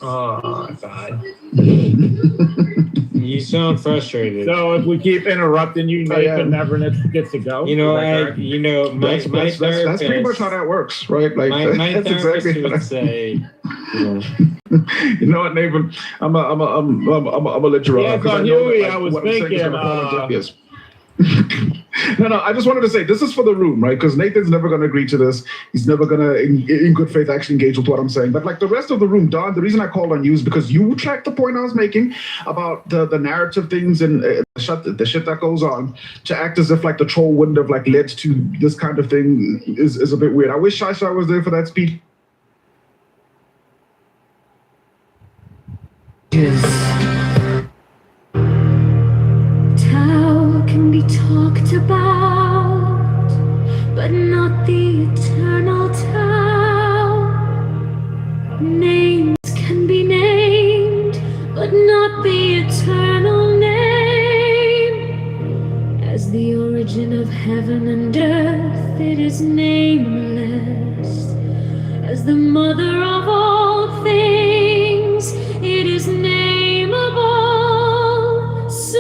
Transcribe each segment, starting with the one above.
Oh, God. You sound frustrated. So if we keep interrupting you, Nathan never gets to go. You know, my that's therapist. pretty much how that works, right? Like my that's therapist exactly would say, you know what, Nathan? I'm gonna let you Yeah, run. so Huey, I was thinking. No, I just wanted to say this is for the room, right? Because Nathan's never going to agree to this. He's never going to, in good faith, actually engage with what I'm saying. But like the rest of the room, Don, the reason I called on you is because you tracked the point I was making about the narrative things and the shit that goes on to act as if like the troll wouldn't have like led to this kind of thing is a bit weird. I wish Shai was there for that speech. Tao can be talked about, but not the eternal Tao. Names can be named, but not the eternal name. As the origin of heaven and earth, it is nameless. As the mother of all things, it is nameable. So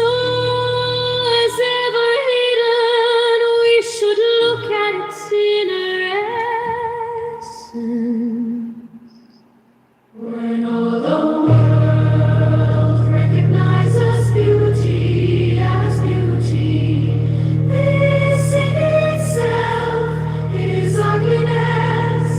as ever hidden, we should look at its inner essence. When all the world recognizes beauty as beauty, this in itself is ugliness.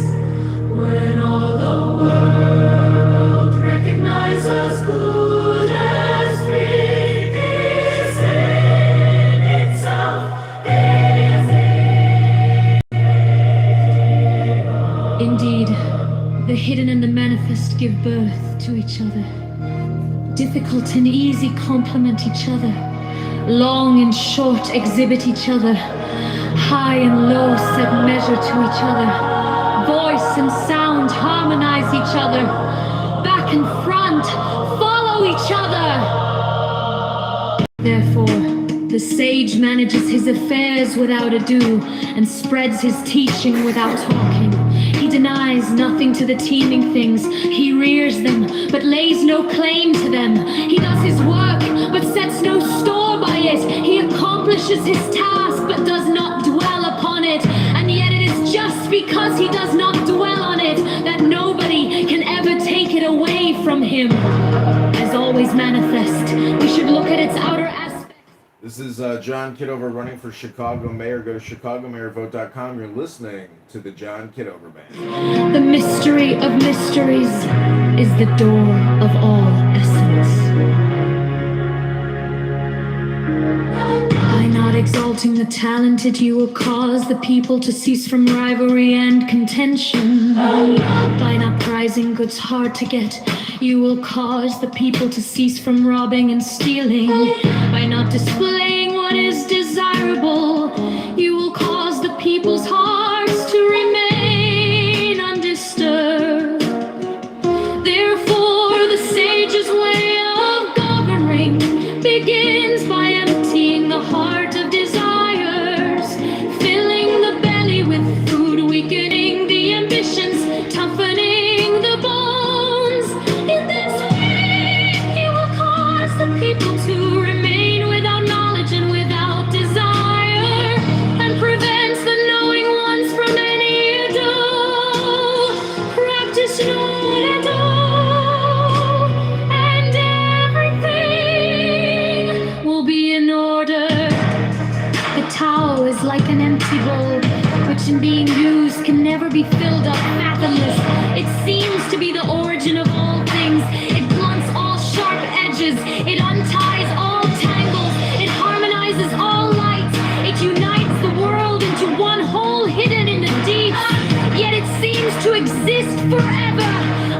When all the world recognizes good as great, this in itself is evil. Indeed, the hidden and the manifest give birth to each other. Difficult and easy complement each other. Long and short exhibit each other. High and low set measure to each other. Voice and sound harmonize each other. Back and front follow each other. Therefore, the sage manages his affairs without ado and spreads his teaching without talking. He denies nothing to the teeming things. He rears them, but lays no claim to them. He does his work, but sets no store by it. He accomplishes his task, but does not dwell upon it. And yet it is just because he does not dwell on it that nobody can ever take it away from him. As always manifest, we should look at its outer aspects. This is John Kitover running for Chicago Mayor. Go to chicagomayorvote.com. You're listening to the John Kitover Band. The mystery of mysteries is the door of all essence. By not exalting the talented, you will cause the people to cease from rivalry and contention. By not prizing goods hard to get, you will cause the people to cease from robbing and stealing. By not displaying what is desirable, you will cause the people's hearts to remain undisturbed. Therefore, the sage's way of governing begins by emptying the heart of desires, filling the belly with food, weakening the ambitions, toughening the bones. In this way, he will cause the people to remain without knowledge and without desire, and prevents the knowing ones from any ado. Practice not at all, and everything will be in order. The Tao is like an empty bowl, which in being used can never be filled up, fathomless. It seems to be the origin of all things. It blunts all sharp edges. It unties all tangles. It harmonizes all lights. It unites the world into one whole hidden in the deep. Yet it seems to exist forever.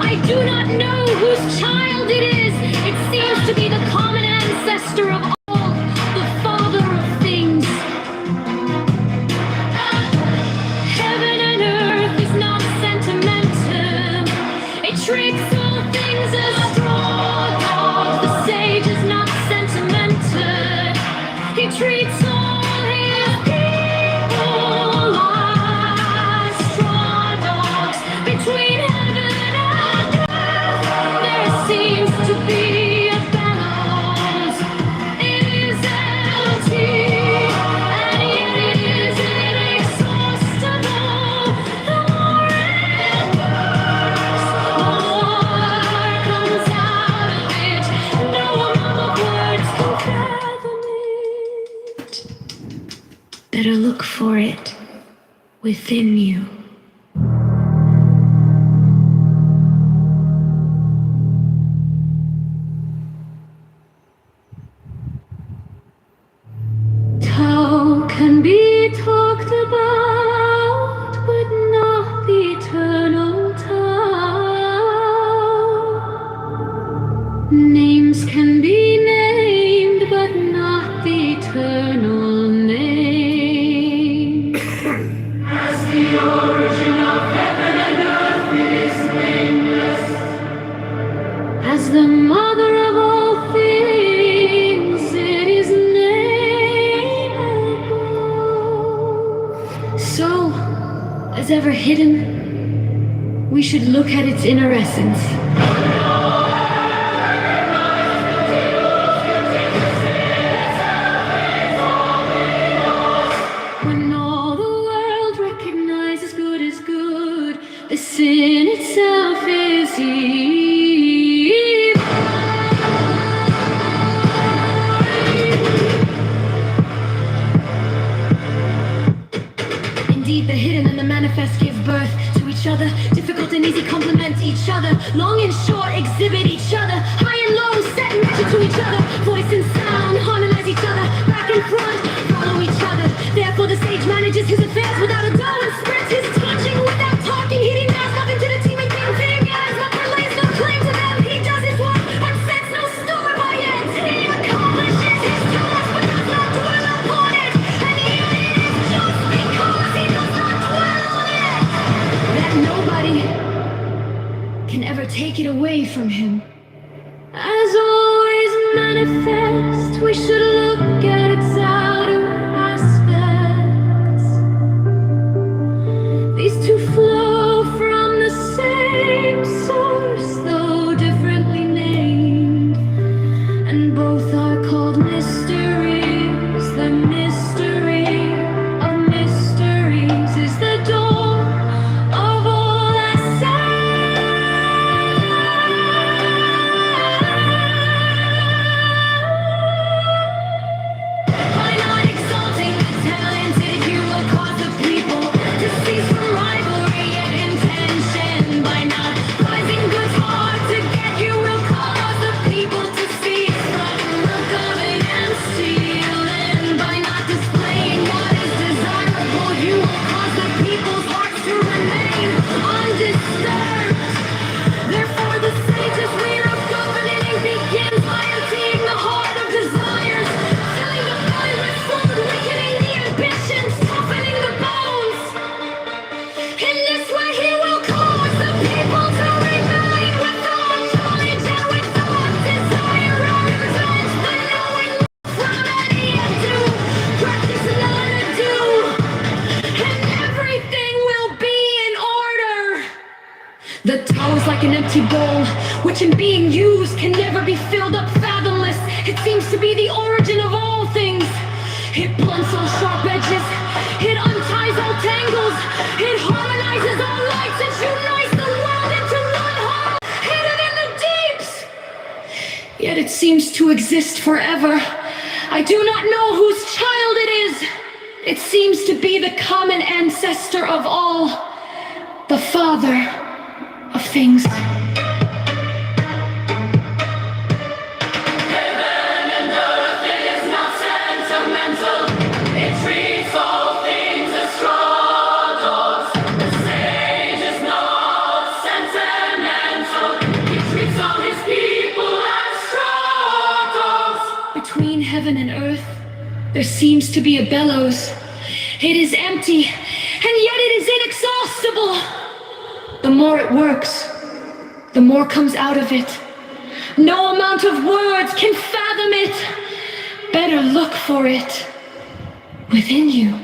I do not know whose child it is. It seems to be the common ancestor of all, the father of things. Heaven and earth is not sentimental. It treats all things as straw dogs. The sage is not sentimental. He treats all his people like straw dogs. Between heaven and earth, there within you. Tao can be talked about, but not the eternal Tao. Names can be named, but not the eternal name. As the origin of heaven and earth is nameless, as the mother of all things, it is nameable. So, as ever hidden, we should look at its inner essence. When all the world recognizes good is good, the sin itself is evil. Indeed, the hidden and the manifest give birth to each other. Difficult and easy complement each other. Long and short exhibit each other. High and low set and match to each other. Voice and sound harmonize each other. Back and front follow each other. Therefore the sage manages his affairs without a dull and spreads his touching without talking. He does nothing to the team and being fingers, but relays no claim to them. He does his work and sets no store by it. He accomplishes his task but does not dwell upon it. And yet it is just because he does not dwell on it that nobody can ever take it away from him. As always manifest, we should look at its outer aspects. These two flow from the same source, though differently named, and both are called mysteries. The mystery of mysteries is the door of all essence. By not exalting the talented, you will cause the people to cease from rivalry and intention. By not rising goods hard to get, you will cause the people to cease from recovering and stealing. By not displaying what is desirable, you will cause the people's hearts to remain undisturbed. Therefore, the sage's rear of governing begins by emptying the heart of desires, filling the belly with food, weakening the ambitions, softening the bones. In this way, he will cause the people to remain with thought, knowledge, and with thought, desire, represents the knowing from any to practice none ado, and everything will be in order. The Tao is like an empty bowl, which in being used can never be filled up fathomless. It seems to be the origin of all things. It blunts all sharp edges, it unties all tangles, it harmonizes all lights, it unites the world into one whole, hidden in the deeps. Yet it seems to exist forever. I do not know whose child it is. It seems to be the common ancestor of all, the father of things. Between heaven and earth, there seems to be a bellows. It is empty, and yet it is inexhaustible. The more it works, the more comes out of it. No amount of words can fathom it. Better look for it within you.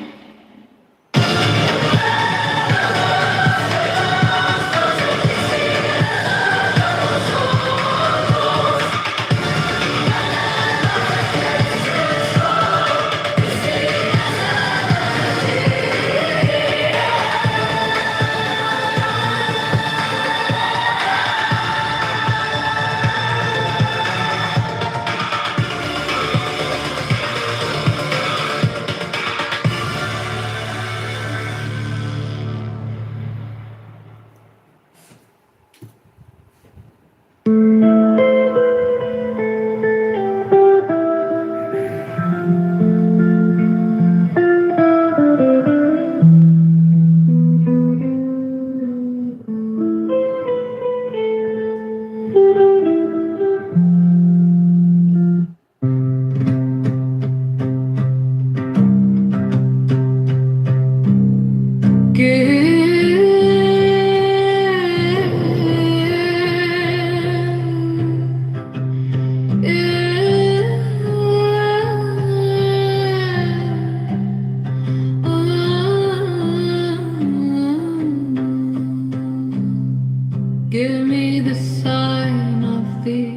Give me the sign of the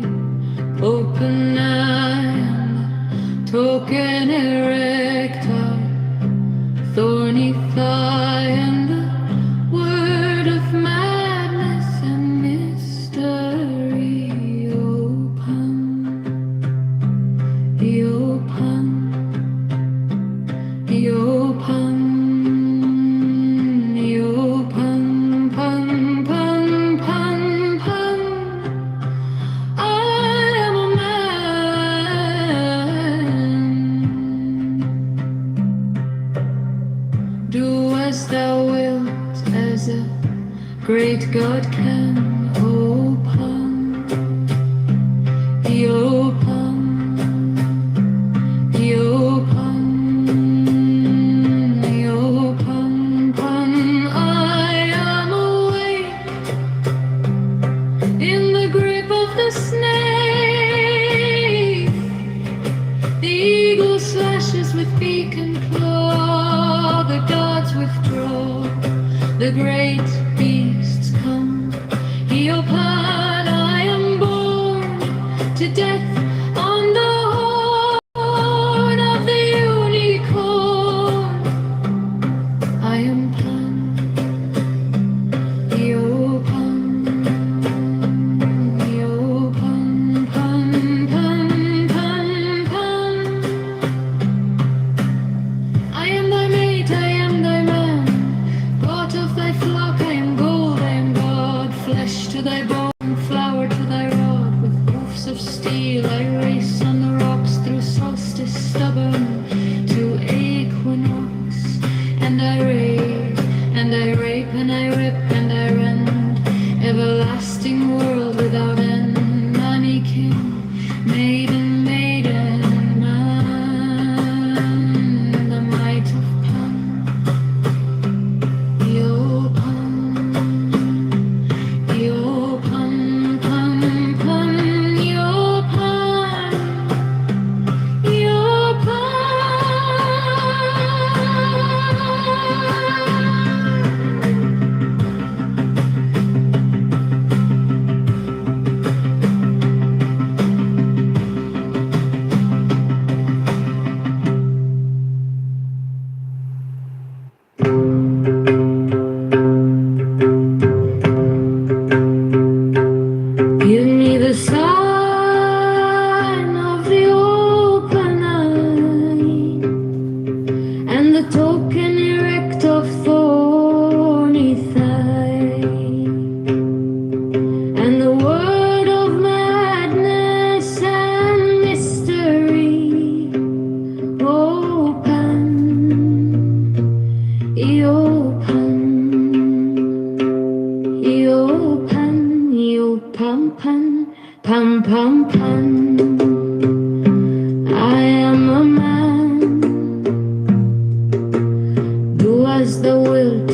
open eye, token erector, thorny thigh, and the word of madness and mystery. Open, open, open, open, pun, pun, pun, pun. I am a man. Do as thou wilt, as a great God can. Open, open, open, open, pun. I am awake in the grip of the snake. The eagle slashes with beak and claw. The gods withdraw. The great beasts come. Eopan, I am born to death on the horn of the unicorn. I am Pan. Eopan. Eopan, pan, pan, pan, pan. I am thy mate, I am thy man. Part of thy flock, I am gold, I am God. Flesh to thy bone, flower to thy rod. With hoofs of steel, I race on the rocks through solstice stubborn to equinox. And I rape, and I rape, and I rip, and I rend. Everlasting world without end. Money king, maiden, maiden, man. The might of Pan. Yo pan, pan, pan, yo pan, yo Give me the sign of the open eye and the token erect of thorny thigh and the word of madness and mystery. Open, open, open, open, pam, pam, pam. I am a man. Do as thou wilt,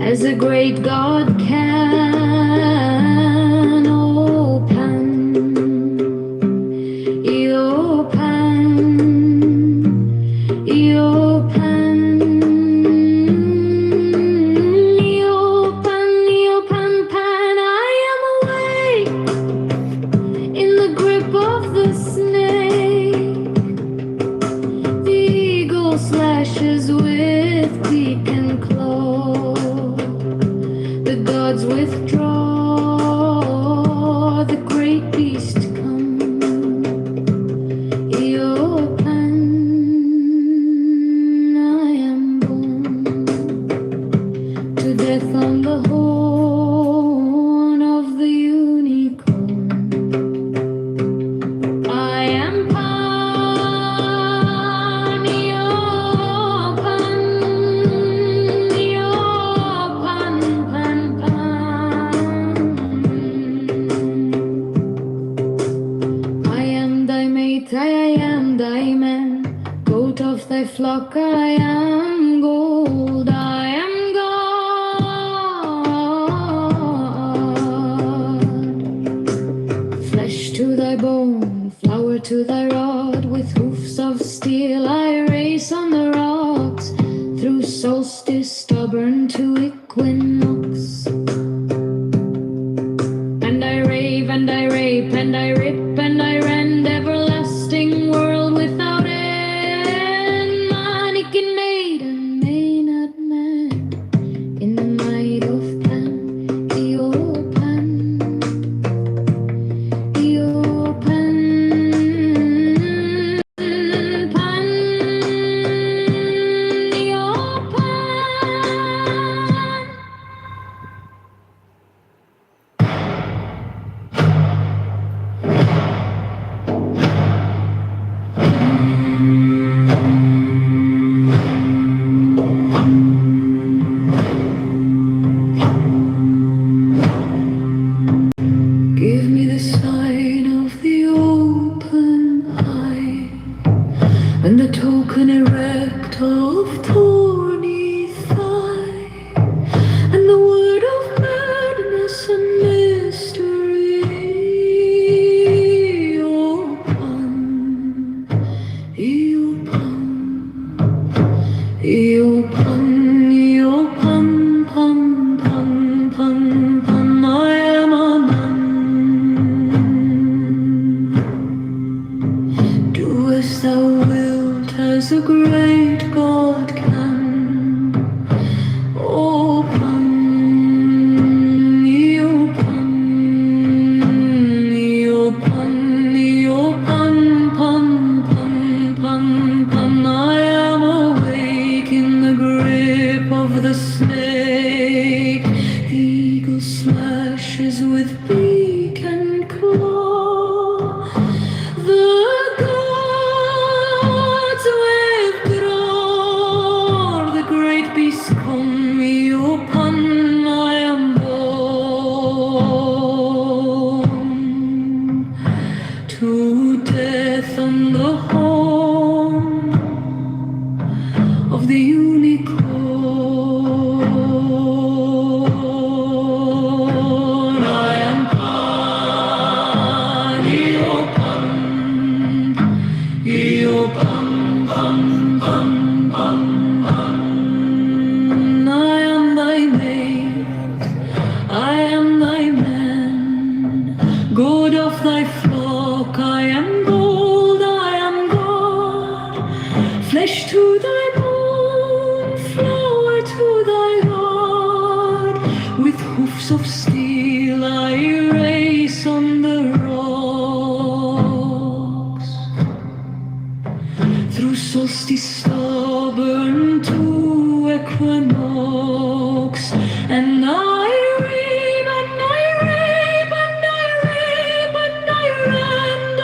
as a great God can. Open, open, open, open, pan. I am awake in the grip of the thy flock I am gold, I am God. Flesh to thy bone, flower to thy rod, with hoofs of steel I race on the rocks, through solstice stubborn to equinox. And I rave and I rape and I rip and I rend, everlasting world without end. Mannequin maiden may not mend in the might of Pan, Eopan, Eopan, Pan, Eopan. Give me the sign of the open eye, and the token erect of thorny thigh, and the word of madness and mystery. Eopan, Eopan, Eopan, Eopan, pan, pan, pan, pan, I am a man. Do as thou wilt, as a great God can. Oh, pan, Eopan, Eopan, Eopan, pan, pan, pan, pan, I am awake in the grip of the snake. The eagle slashes with beak and claw. The gods withdraw. The great beast come, Eopan, I am born to death on the horn of the unicorn. I am Pan, Eopan, Eopan, pan, pan, pan, pan. I am thy maid, I am thy man, God of thy flock, I am gold, I am God. Flesh to thy bone, flower to thy rod, with hoofs of steel I race on the rocks, through solstice stubborn to equinox. And I rave and I rape and I rape and I rend,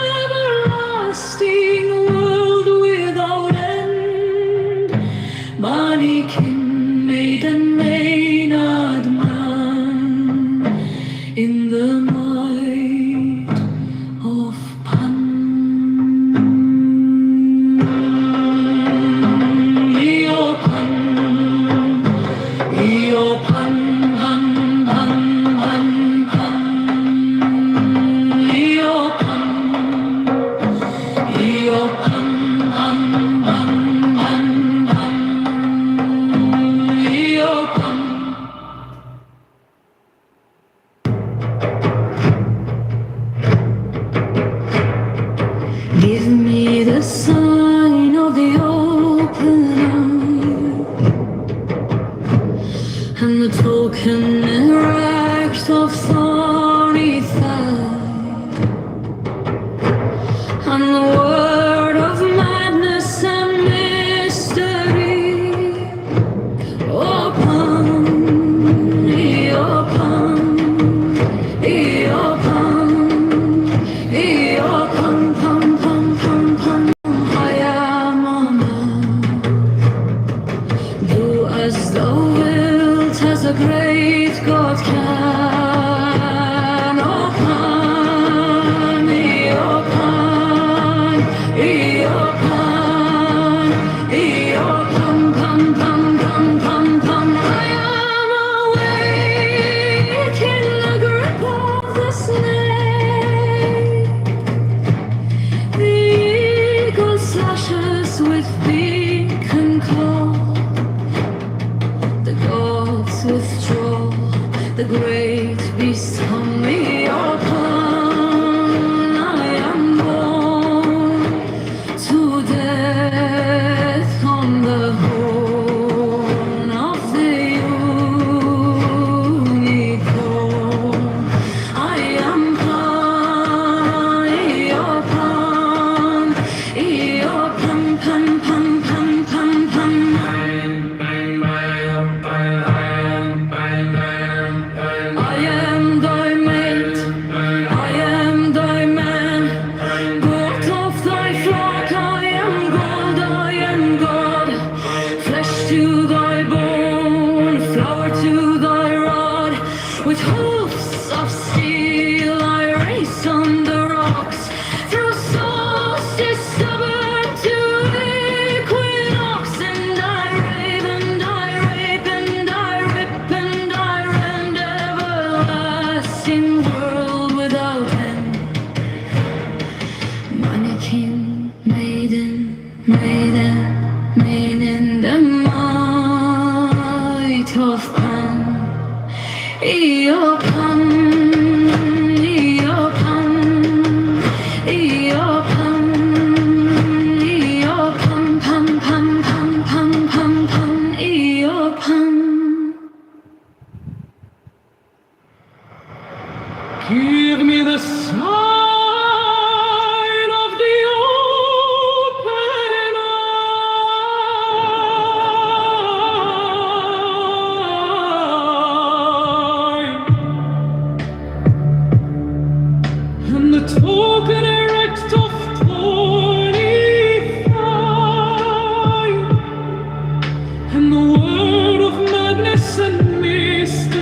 token erect of thorny thigh, and the word of madness and mystery.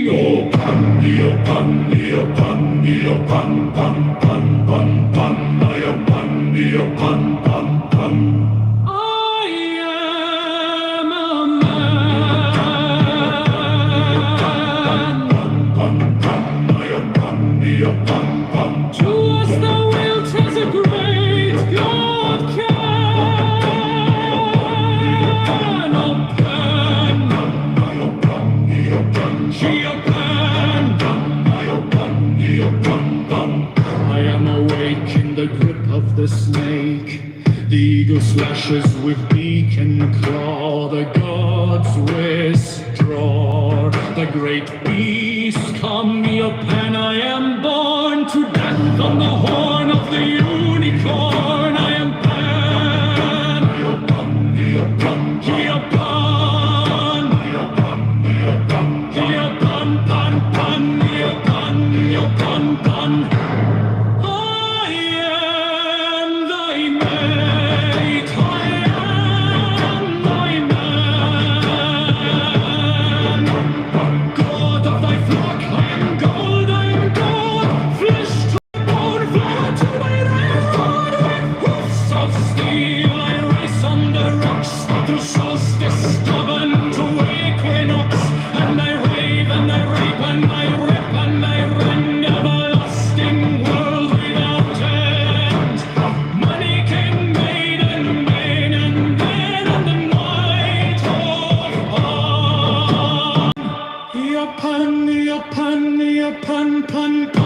Oh, pan, pan, pan, pan, pan, pan, I am pan, pan, pan. I am a man. To us thou wilt as a great God can. I am awake in the grip of the snake. The eagle slashes with beak and claw. The gods withdraw. The great beast come upon. I am born to death on the horn of the unicorn. I am Pan. Pan. I am thy mate, I am thy man. God of thy flock, I am gold, I am gold. Flesh to bone, flower to bone, I am rod. With hoofs of steel, I race on the rocks. Through solstice stubborn to equinox. And I rave and I rape and I rip and I rend. Everlasting world without end. Money king, maiden, main and then and the night of on. Yapan, yapan, yapan, pan, pan.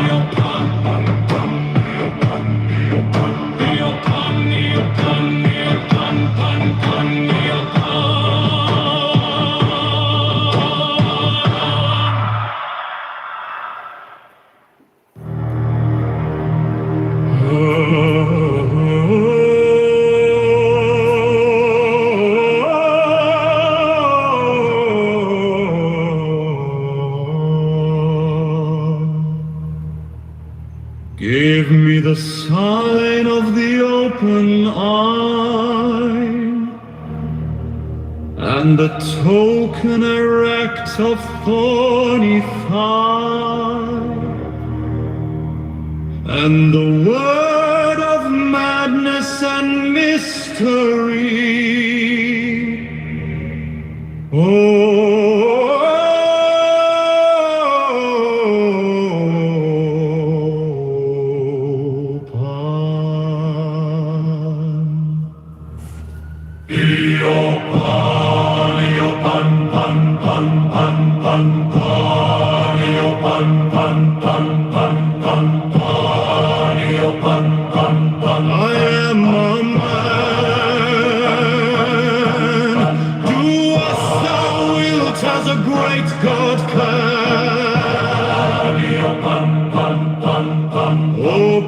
Yapan, yapan, yapan, yapan, pan, pan, yapan. Give me the sign of the open eye and the token erect of thorny thigh and the word of madness and mystery. Oh, Pan. Pan, pan, pan, pan, pan, pan, pan, pan, pan, pan, pan, pan, pan, pan. I am a man. Do as thou wilt as a great God can. Pan, pan, pan, pan. Oh,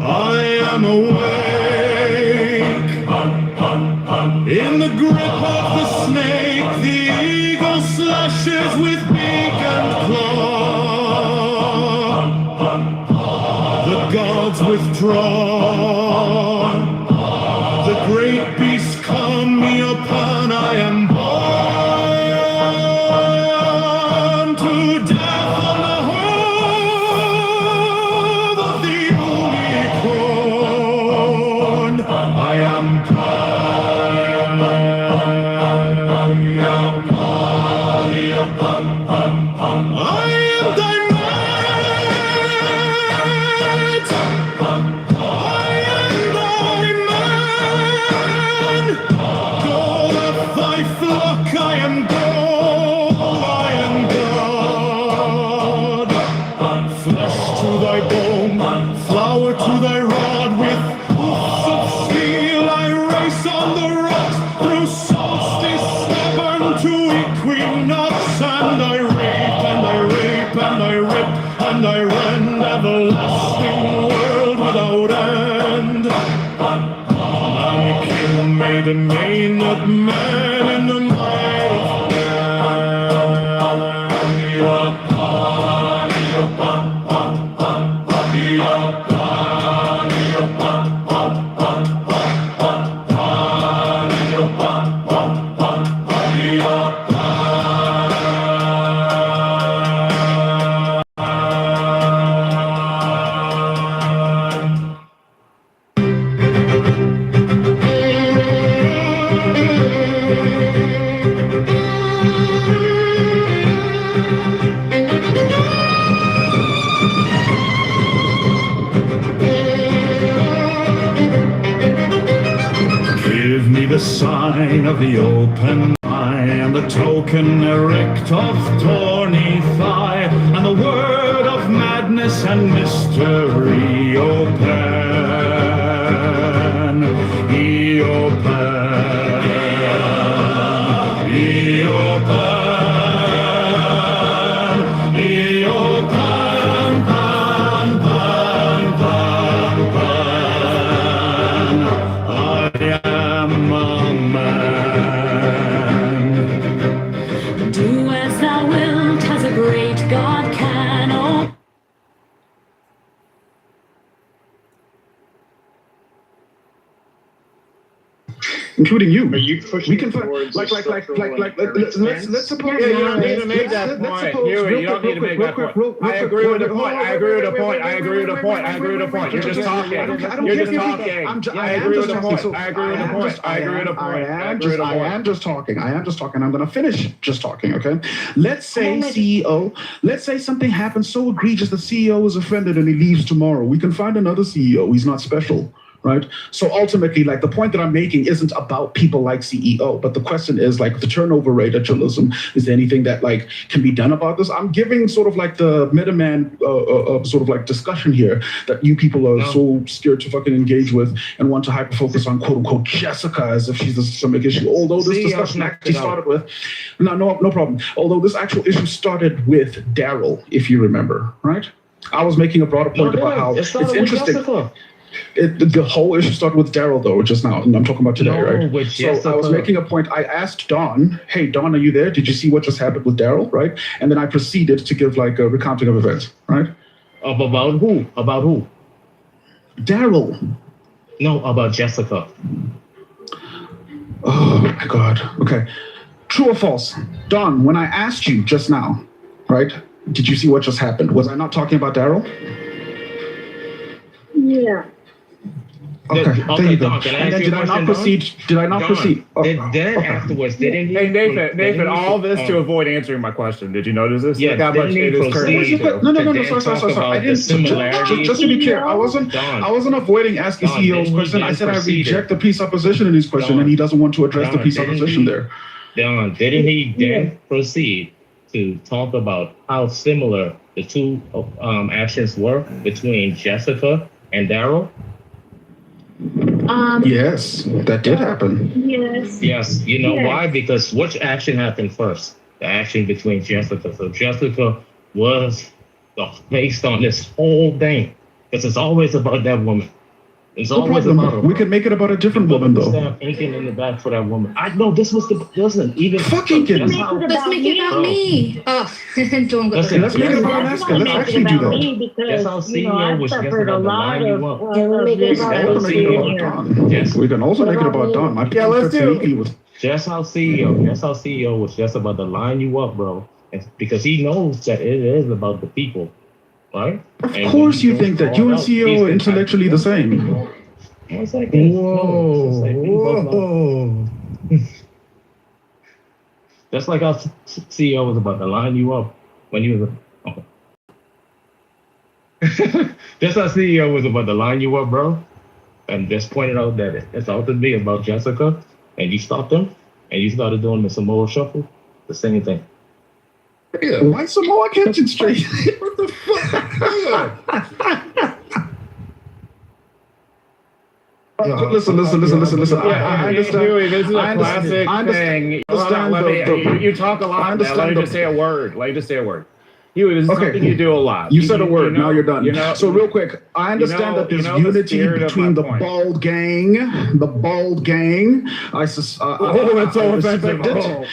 I am awake in the grip of the snake. The eagle slashes with beak and claw. The gods withdraw. The great beast come me upon. I am born to death on the hoof of the unicorn. I am I am thy mate. I am thy man. God of thy flock, I am gold, I am God. Flesh to thy bone, flower to thy rod. With hoofs of steel I race on the rocks. Through solstice stubborn to equinox. nuts, and I rape, and I rape, and I rip, and I rend everlasting world without end. I kill maiden, not man in the night of Give me the sign of the open eye, and the token erect of tawny thigh, and the word of madness and mystery, open, Do as thou wilt, as a great God can. Oh, including you. Are you pushing We can towards let's suppose impairment let's Yeah, you don't need to make that point. You don't need to make that point. I agree with the point. I agree with the point. I agree with the point. I agree with the point. You're just talking. You're just talking. I agree with the point. I agree with the point. I agree with the point. I am just talking. I'm going to finish just talking, okay? Let's say CEO, let's say something happens so egregious the CEO is offended and he leaves tomorrow. We can find another CEO. He's not special. Right. So ultimately, like the point that I'm making isn't about people like CEO, but the question is like the turnover rate at journalism. Is there anything that like can be done about this? I'm giving sort of like the middleman sort of like discussion here that you people are so scared to fucking engage with and want to hyper focus on quote unquote Jessica as if she's the systemic issue. Although this discussion actually started with no problem. Although this actual issue started with Daryl, if you remember, right? I was making a broader point about how it's interesting. The whole issue started with Daryl, though, just now. And I'm talking about today, right? So I was making a point. I asked Don, hey, Don, are you there? Did you see what just happened with Daryl, right? And then I proceeded to give like a recounting of events, right? About who? About who? Daryl. No, about Jessica. Oh, my God. Okay. True or false? Don, when I asked you just now, right, did you see what just happened? Was I not talking about Daryl? Yeah. Okay, there you go. Don, can I And ask then you did a I not question, proceed? Did I not Don, proceed? Oh, then okay. afterwards, didn't he? Hey, Nathan, all this to avoid answering my question. Did you notice this? Yeah, Look how much didn't he it is proceed currently. No, to then sorry. talk I about the didn't. similarities? Just to be clear, I wasn't avoiding asking Don, CEO's then question. he I said I proceeded. reject the presupposition in his question, Don, and he doesn't want to address the Don, presupposition there. Don, didn't he then proceed to talk about how similar the two actions were between Jessica and Daryl? Yes, that did happen. Yes. Yes, you know Yes. why? Because which action happened first? The action between Jessica. So Jessica was based on this whole thing. Because it's always about that woman. It's No always about her. problem. We can make it about a different woman, though. Stab inking in the back for that woman. I know this was the listen, even Fucking kid. that's how- let's make it about me. Oh, don't go. Listen, Let's make it about Alaska. Let's actually do that. That's how CEO was just about to line you up. We can also make it about Don. Yes. We can also make it about Don. My Yeah, let's do it. neatly with That's how CEO was just about to line you up, bro. And because he knows that it is about the people, right? Of course you think that. You and CEO are intellectually the same. One second. Whoa. That's like how CEO was about to line you up when he was That's how CEO was about to line you up, bro. And just pointed out that it's all to be about Jessica, and you stopped him, and you started doing the Samoa shuffle, the same thing. Yeah, why Samoa catching straight? What the fuck? Listen. I understand. Huey, this is a I understand- classic I understand- thing. understand Hold on, let me, the- you talk a I lot. Now. understand Let me the- just say a word. Huey, this is Okay. something you do a lot. You said a word. Now you're done. You know, So real quick, I understand that there's the unity spirit of between my the point. bald gang. The bald gang. that's so offensive. respect it.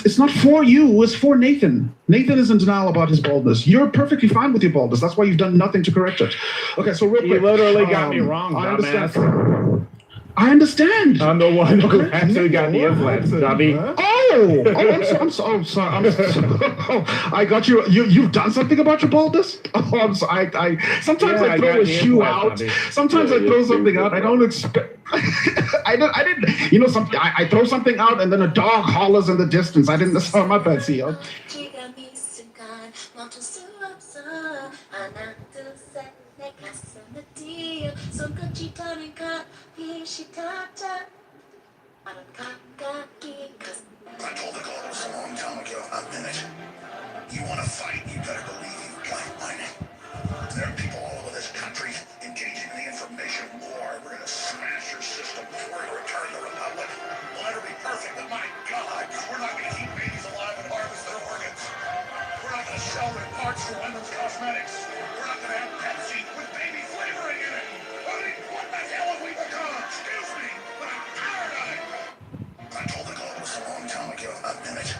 It's not for you. It's for Nathan. Nathan is in denial about his baldness. You're perfectly fine with your baldness. That's why you've done nothing to correct it. Okay, so real quick. You literally got me wrong, I dumbass. understand. I'm the one who Okay. actually got the influence, dummy. I'm sorry. I got you. You've done something about your baldness. Oh, I'm sorry. Sometimes I throw got a the shoe influence, out. dummy. Sometimes I throw something out. I don't expect. I didn't. You know something. I throw something out and then a dog hollers in the distance. I didn't. That's not my bad, CEO. I told the Globals a long time ago, a minute. You want to fight, you better believe you've got mine. There are people all over this country engaging in the information war. We're going to smash your system. We're going to return the Republic. We'll never be perfect, but my God, we're not going to keep babies alive and harvest their organs. We're not going to sell their parts for women's cosmetics. We're not going to have Pepsi with baby flavoring in it. What the hell have we become? Excuse me, but I'm tired of it. I told the Globals a long time ago, a minute.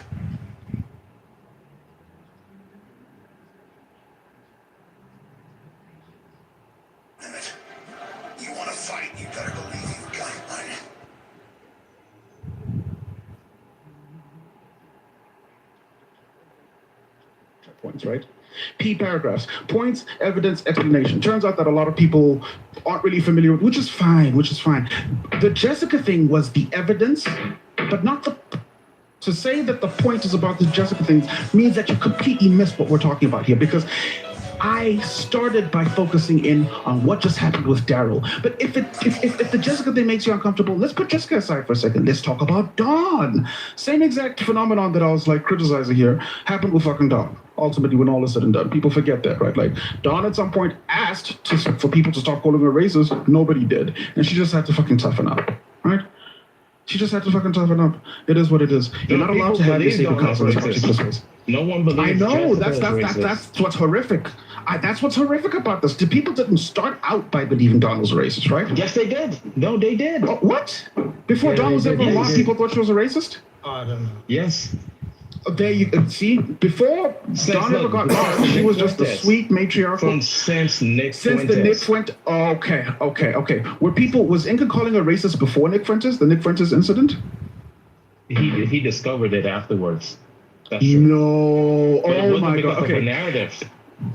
Minute. You want to fight, you better believe you've got mine. Points, right? P paragraphs. Points, evidence, explanation. Turns out that a lot of people aren't really familiar with, which is fine. The Jessica thing was the evidence, but not the. To say that the point is about the Jessica thing means that you completely missed what we're talking about here, because I started by focusing in on what just happened with Daryl. But if the Jessica thing makes you uncomfortable, let's put Jessica aside for a second. Let's talk about Dawn. Same exact phenomenon that I was like criticizing here happened with fucking Dawn. Ultimately, when all is said and done, people forget that, right? Like Dawn at some point asked for people to stop calling her racist. Nobody did, and she just had to fucking toughen up, right? She just had to fucking toughen up. It is what it is. You're not allowed to have your sacred costumes in particular space. No one believes. I know Jessica is racist. that's what's horrific. That's what's horrific about this. The people didn't start out by believing Dawn was a racist, right? Yes, they did. No, they did. Oh, what? Before Dawn was ever alive, people thought she was a racist? I don't know. Yes. There you see. Before Dawn ever got married, she was just a sweet matriarchal. Since Nick Since the Nick Fuentes. Okay. Was Inca calling her racist before Nick Fuentes? The Nick Fuentes incident? He discovered it afterwards. That's true. No. But it Oh wasn't my because God. of a Okay. narrative.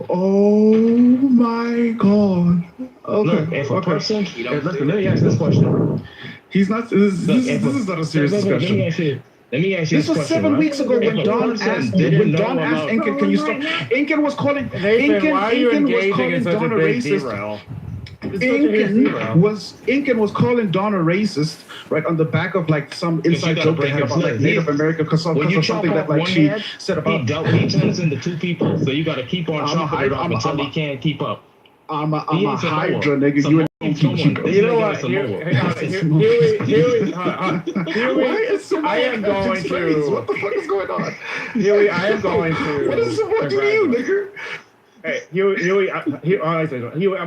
Oh my God. Okay. Look, if a okay. person, let me ask this question. He's not. This is not a serious discussion. Let me ask you This was question, 7 right? weeks ago If when a Dawn person asked didn't know Incan, can you stop? Incan was calling. Nathan, why are you Incan was engaging calling in such a Dawn a big racist. derail? Incan was calling Dawn a racist, right, on the back of like some inside joke they had about like Native American or something that like she said about. He turns into two people, so you got to keep on chopping it off until he can't keep up. I'm a Hydra, nigga. You ain't keep up. You know what? Huey, I am going to. What the fuck is going on? Huey, I am going to. What does it do to you, nigga? Hey, Huey, I'm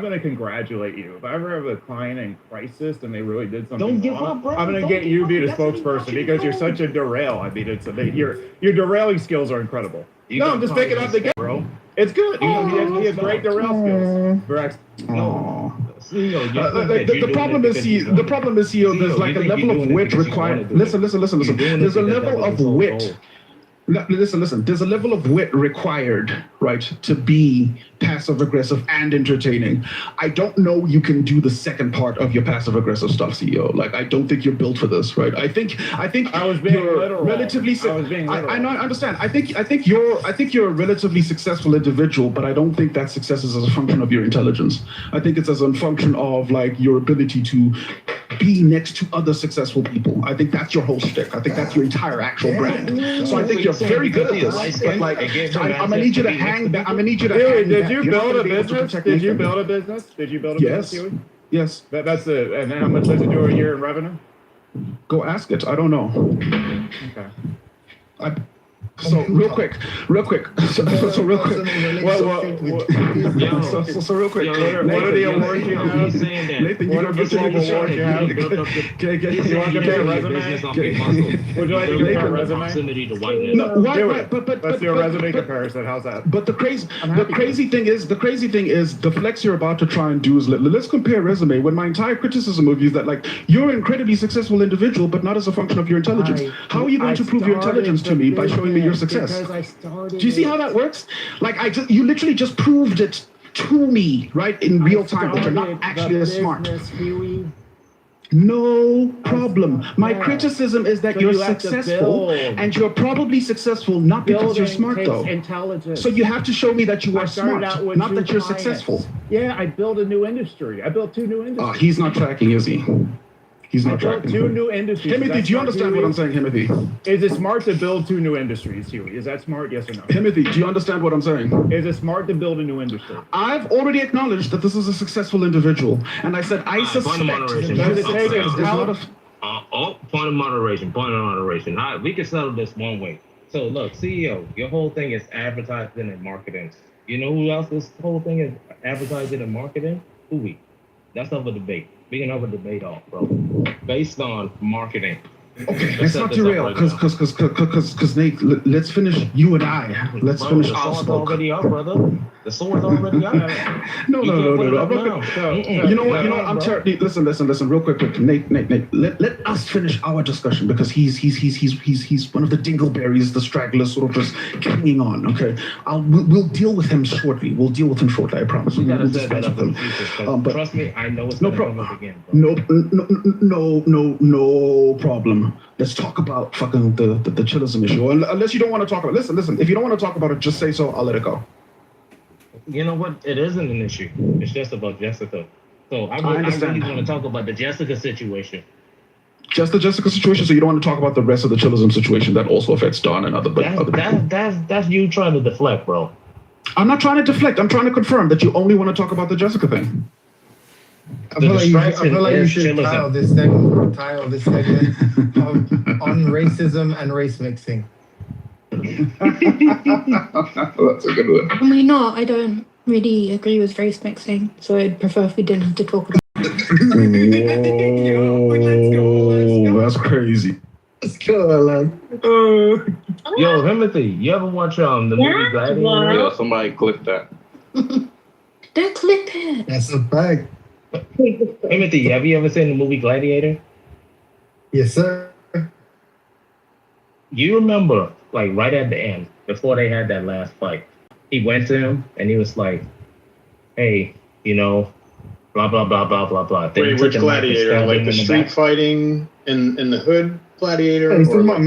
going to congratulate you. If I ever have a client in crisis and they really did something Don't give wrong, up, bro. I'm going to get you to be the spokesperson because you're such a derail. I mean, your derailing skills are incredible. No, I'm just picking up the game, bro. It's good. He has great derail skills. The problem is, CEO, there's like a level of wit required. Listen. There's a level of wit. Listen. There's a level of wit required, right, to be passive aggressive and entertaining. I don't know you can do the second part of your passive aggressive stuff, CEO. Like, I don't think you're built for this, right? I think I was being you're literal. relatively. I was being literal. I know. I understand. I think you're a relatively successful individual, but I don't think that success is as a function of your intelligence. I think it's as a function of like your ability to be next to other successful people. I think that's your whole stick. I think that's your entire actual brand. So I think you're very good at this. But like, I'm gonna need you to hang back. I'm gonna need you to hang back. Did you build a business? Did you build a business? Yes. Yes. That's it. And how much does it do a year in revenue? Go ask it. I don't know. Okay. So real quick. So real quick. So real quick. What are the awards you have? Nathan, you What are the global awards you have? Can I get You want to compare a resume? Would you like to compare a resume? No, why? Do it. But Let's do a resume comparison. How's that? But the crazy thing is the flex you're about to try and do is let's compare resume when my entire criticism of you is that like you're an incredibly successful individual, but not as a function of your intelligence. How are you going to prove your intelligence to me by showing me your success? Do you see how that works? Like you literally just proved it to me, right, in real time, that you're not actually as smart. No problem. My criticism is that you're successful, and you're probably successful not because you're smart though. Intelligence. So you have to show me that you are smart, not that you're successful. Yeah, I built a new industry. I built 2 new industries. He's not tracking, is he? He's not tracking. 2 new industries. Timothy, do you understand what I'm saying, Timothy? Is it smart to build 2 new industries, Huey? Is that smart? Yes or no? Timothy, do you understand what I'm saying? Is it smart to build a new industry? I've already acknowledged that this is a successful individual, and I said I suspect. Point of moderation. Point of moderation. We can settle this one way. So look, CEO, your whole thing is advertising and marketing. You know who else this whole thing is advertising and marketing? Huey. That's over debate. We can have a debate off, bro. Based on marketing. Okay, let's not derail, because Nate, let's finish you and I. Let's finish our sword's smoke. already up, brother. The sword's already up. No. You know what? I'm terribly. Listen. Real quick. Nate. Let us finish our discussion because he's one of the dingleberries, the stragglers, sort of just clinging on. Okay, we'll deal with him shortly. I promise. We'll dispense with him. But trust me, I know it's no gonna come up problem. again, bro. No problem. Let's talk about fucking the chillism issue. Unless you don't want to talk about it. Listen. If you don't want to talk about it, just say so. I'll let it go. You know what? It isn't an issue. It's just about Jessica. So I really want to talk about the Jessica situation. Just the Jessica situation, so you don't want to talk about the rest of the chillism situation that also affects Don and other people. That's you trying to deflect, bro. I'm not trying to deflect. I'm trying to confirm that you only want to talk about the Jessica thing. I feel like you should tile this segment on racism and race mixing. That's a good one. I mean, no, I don't really agree with race mixing, so I'd prefer if we didn't have to talk about Whoa, that's crazy. Let's go, man. Yo, Timothy, you ever watch the movie Gladiator? Yo, somebody clip that. Don't clip it. That's a fact. Timothy, have you ever seen the movie Gladiator? Yes, sir. You remember, like right at the end, before they had that last fight, he went to him and he was like, "Hey, blah blah blah blah blah blah." Wait, which Gladiator? Like the street fighting in the hood Gladiator? He's talking about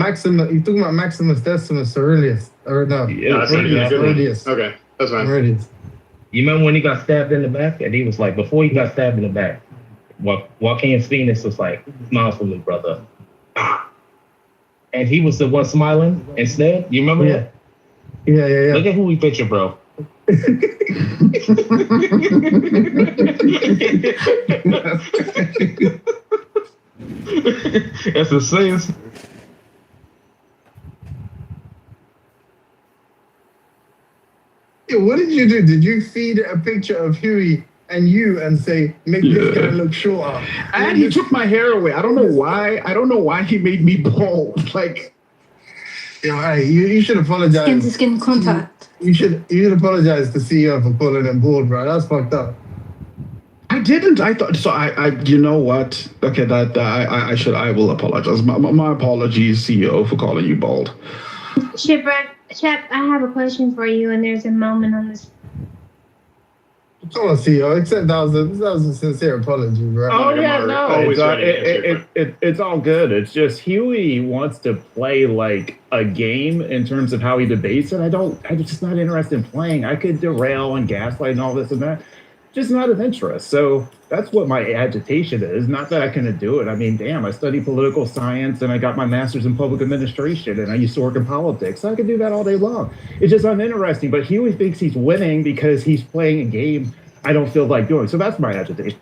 Maximus Decimus Aurelius, or no? Yeah, Aurelius. Okay, that's fine. Aurelius. You remember when he got stabbed in the back? And he was like, before he got stabbed in the back, Joaquin Phoenix was like, "Smile for me, brother." And he was the one smiling instead. You remember that? Yeah. Look at who we picture, bro. That's the same. What did you do? Did you feed a picture of Huey and say, make this guy look shorter? And he took my hair away. I don't know why he made me bald. Like, hey, you should apologize. Skin to skin contact. You should apologize to CEO for calling him bald, bro. That's fucked up. I didn't. I thought so. You know what? Okay, I will apologize. My apologies, CEO, for calling you bald. Shep, I have a question for you, and there's a moment on this. Come on, CEO. Except that was a sincere apology, bro. Oh yeah, no, it's all good. It's just Huey wants to play like a game in terms of how he debates it. I'm just not interested in playing. I could derail and gaslight and all this and that. Just not of interest. So that's what my agitation is. Not that I couldn't do it. I mean, damn, I studied political science and I got my master's in public administration and I used to work in politics. So I could do that all day long. It's just uninteresting. But Huey thinks he's winning because he's playing a game I don't feel like doing. So that's my agitation.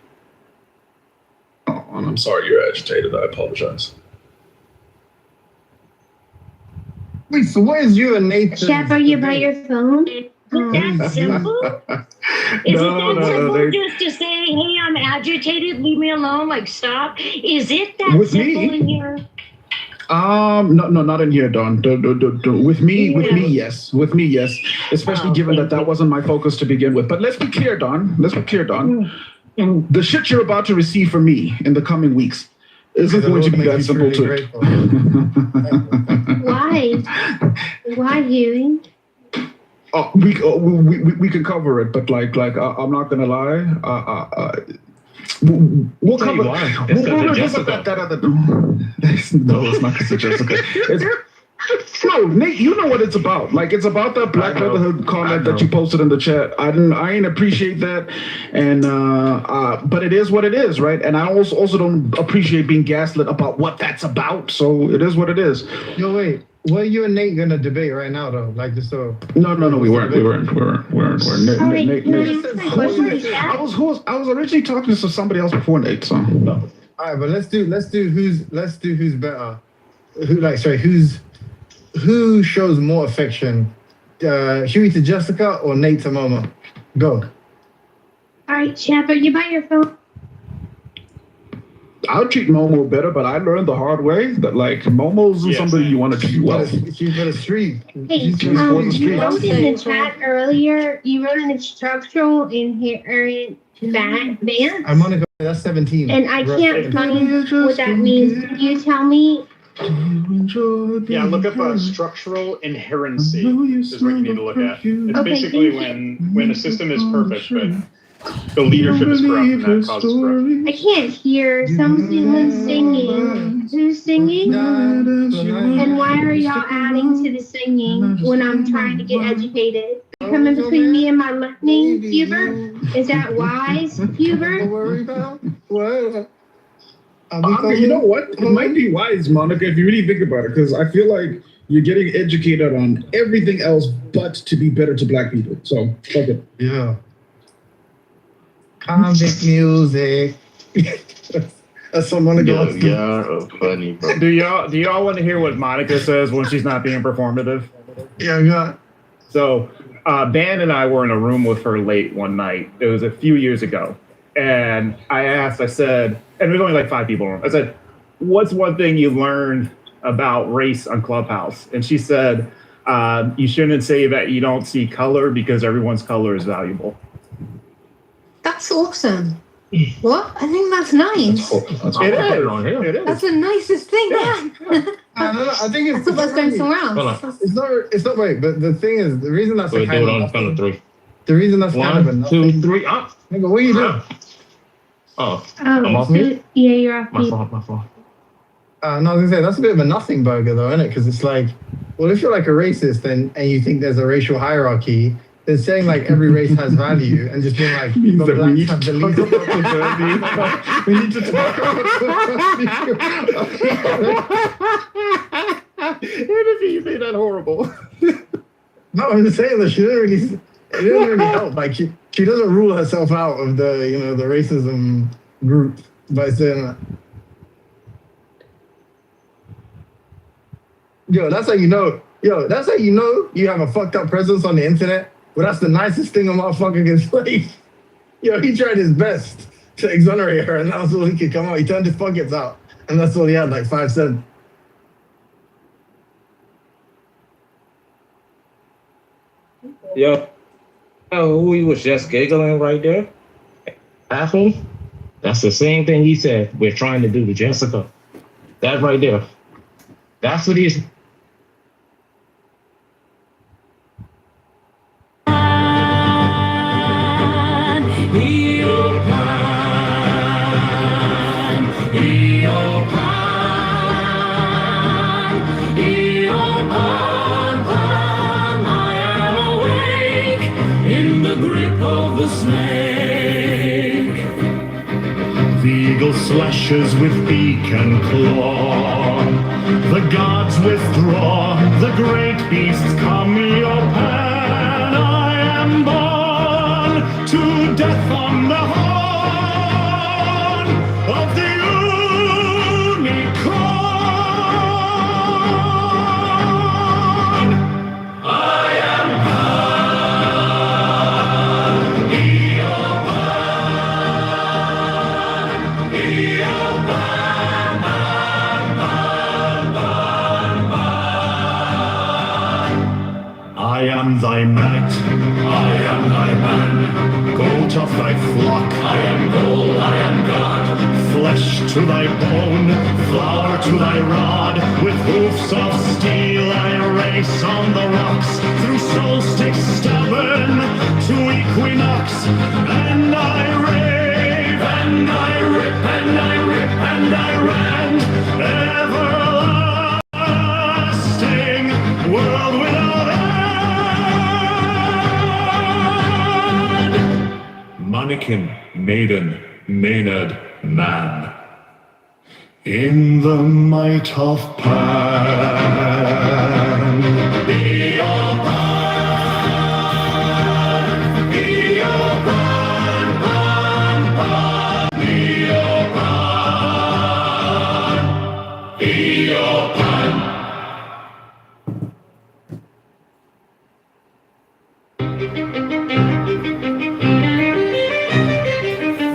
I'm sorry you're agitated. I apologize. Wait, so what is you and Nathan? Chef, are you by your phone? That's simple. Is it that simple just to say, hey, I'm agitated, leave me alone, like stop? Is it that With simple me? in here? No, not in here, Don. With me, yes. With me, yes. Especially given that wasn't my focus to begin with. But let's be clear, Don. The shit you're about to receive from me in the coming weeks isn't going to be that simple too. Why, Huey? Oh, we can cover it, but like I'm not gonna lie. We'll cover. We'll revisit that other. No, it's not because of Jessica. No, Nate, you know what it's about. Like, it's about that Black Brotherhood comment that you posted in the chat. I ain't appreciate that, and but it is what it is, right? And I also don't appreciate being gaslit about what that's about. So it is what it is. No, wait. What are you and Nate gonna debate right now, though? Like, just so. No, we weren't. Nate. I was originally talking to somebody else before Nate. So no. All right, but let's do who's better. Who shows more affection? Huey to Jessica or Nate to Momo? Go. All right, Chef, are you by your phone? I'll treat Momo better, but I learned the hard way that like Momo's somebody you want to treat well. She's for the street. Hey, you wrote in the chat earlier. You wrote an instructional inherent ban. Monica, that's 17. And I can't find what that means. Can you tell me? Yeah, look up structural inherency is what you need to look at. It's basically when a system is perfect, but the leadership is corrupt and that causes corruption. I can't hear. Someone's singing. Who's singing? And why are y'all adding to the singing when I'm trying to get educated? You're coming between me and my listening, Huber? Is that wise, Huber? What? You know what? It might be wise, Monica, if you really think about it, because I feel like you're getting educated on everything else but to be better to Black people. So, fuck it. Yeah. Convict music. That's what Monica wants to. Yeah, funny, bro. Do y'all want to hear what Monica says when she's not being performative? Yeah. So, Dan and I were in a room with her late one night. It was a few years ago. And I said, and there's only like 5 people in the room. I said, what's one thing you learned about race on Clubhouse? And she said, you shouldn't say that you don't see color because everyone's color is valuable. That's awesome. What? I think that's nice. It is. That's the nicest thing. Yeah. I think it's. I thought that's going somewhere else. It's not right. But the thing is, the reason that's We'll do it on count of 3. The reason that's kind of a 1, 2, 3, up. Nigga, what are you doing? Oh, I'm off mute? Yeah, you're off My mute. fault. No, I was gonna say that's a bit of a nothing burger, though, isn't it? Because it's like, well, if you're like a racist and you think there's a racial hierarchy, then saying like every race has value and just being like, but blacks have the least. We need to talk about You say that horrible. No, I'm just saying that it didn't really help. Like she doesn't rule herself out of the the racism group by saying that. That's how you know you have a fucked up presence on the internet. Well, that's the nicest thing a motherfucker can say. He tried his best to exonerate her, and that was all he could come out. He turned his pockets out, and that's all he had, like 5 cents. Yo, we was just giggling right there. Apple, that's the same thing he said we're trying to do to Jessica. That right there. That's what he's. The eagle slashes with beak and claw. The gods withdraw. The great beasts come your pan. I am born to death on the horn of the I am thy mate, I am thy man. Goat of thy flock, I am gold, I am God. Flesh to thy bone, flour to thy rod. With hoofs of steel I race on the rocks, through solstice stubborn to equinox. And I rave, and I rip, and I rip, and I rend. Everlasting world without end. Mannequin, maiden, Maynard, man. In the might of Pan. Be your Pan, be your Pan, Pan, Pan. Be your Pan, be your Pan.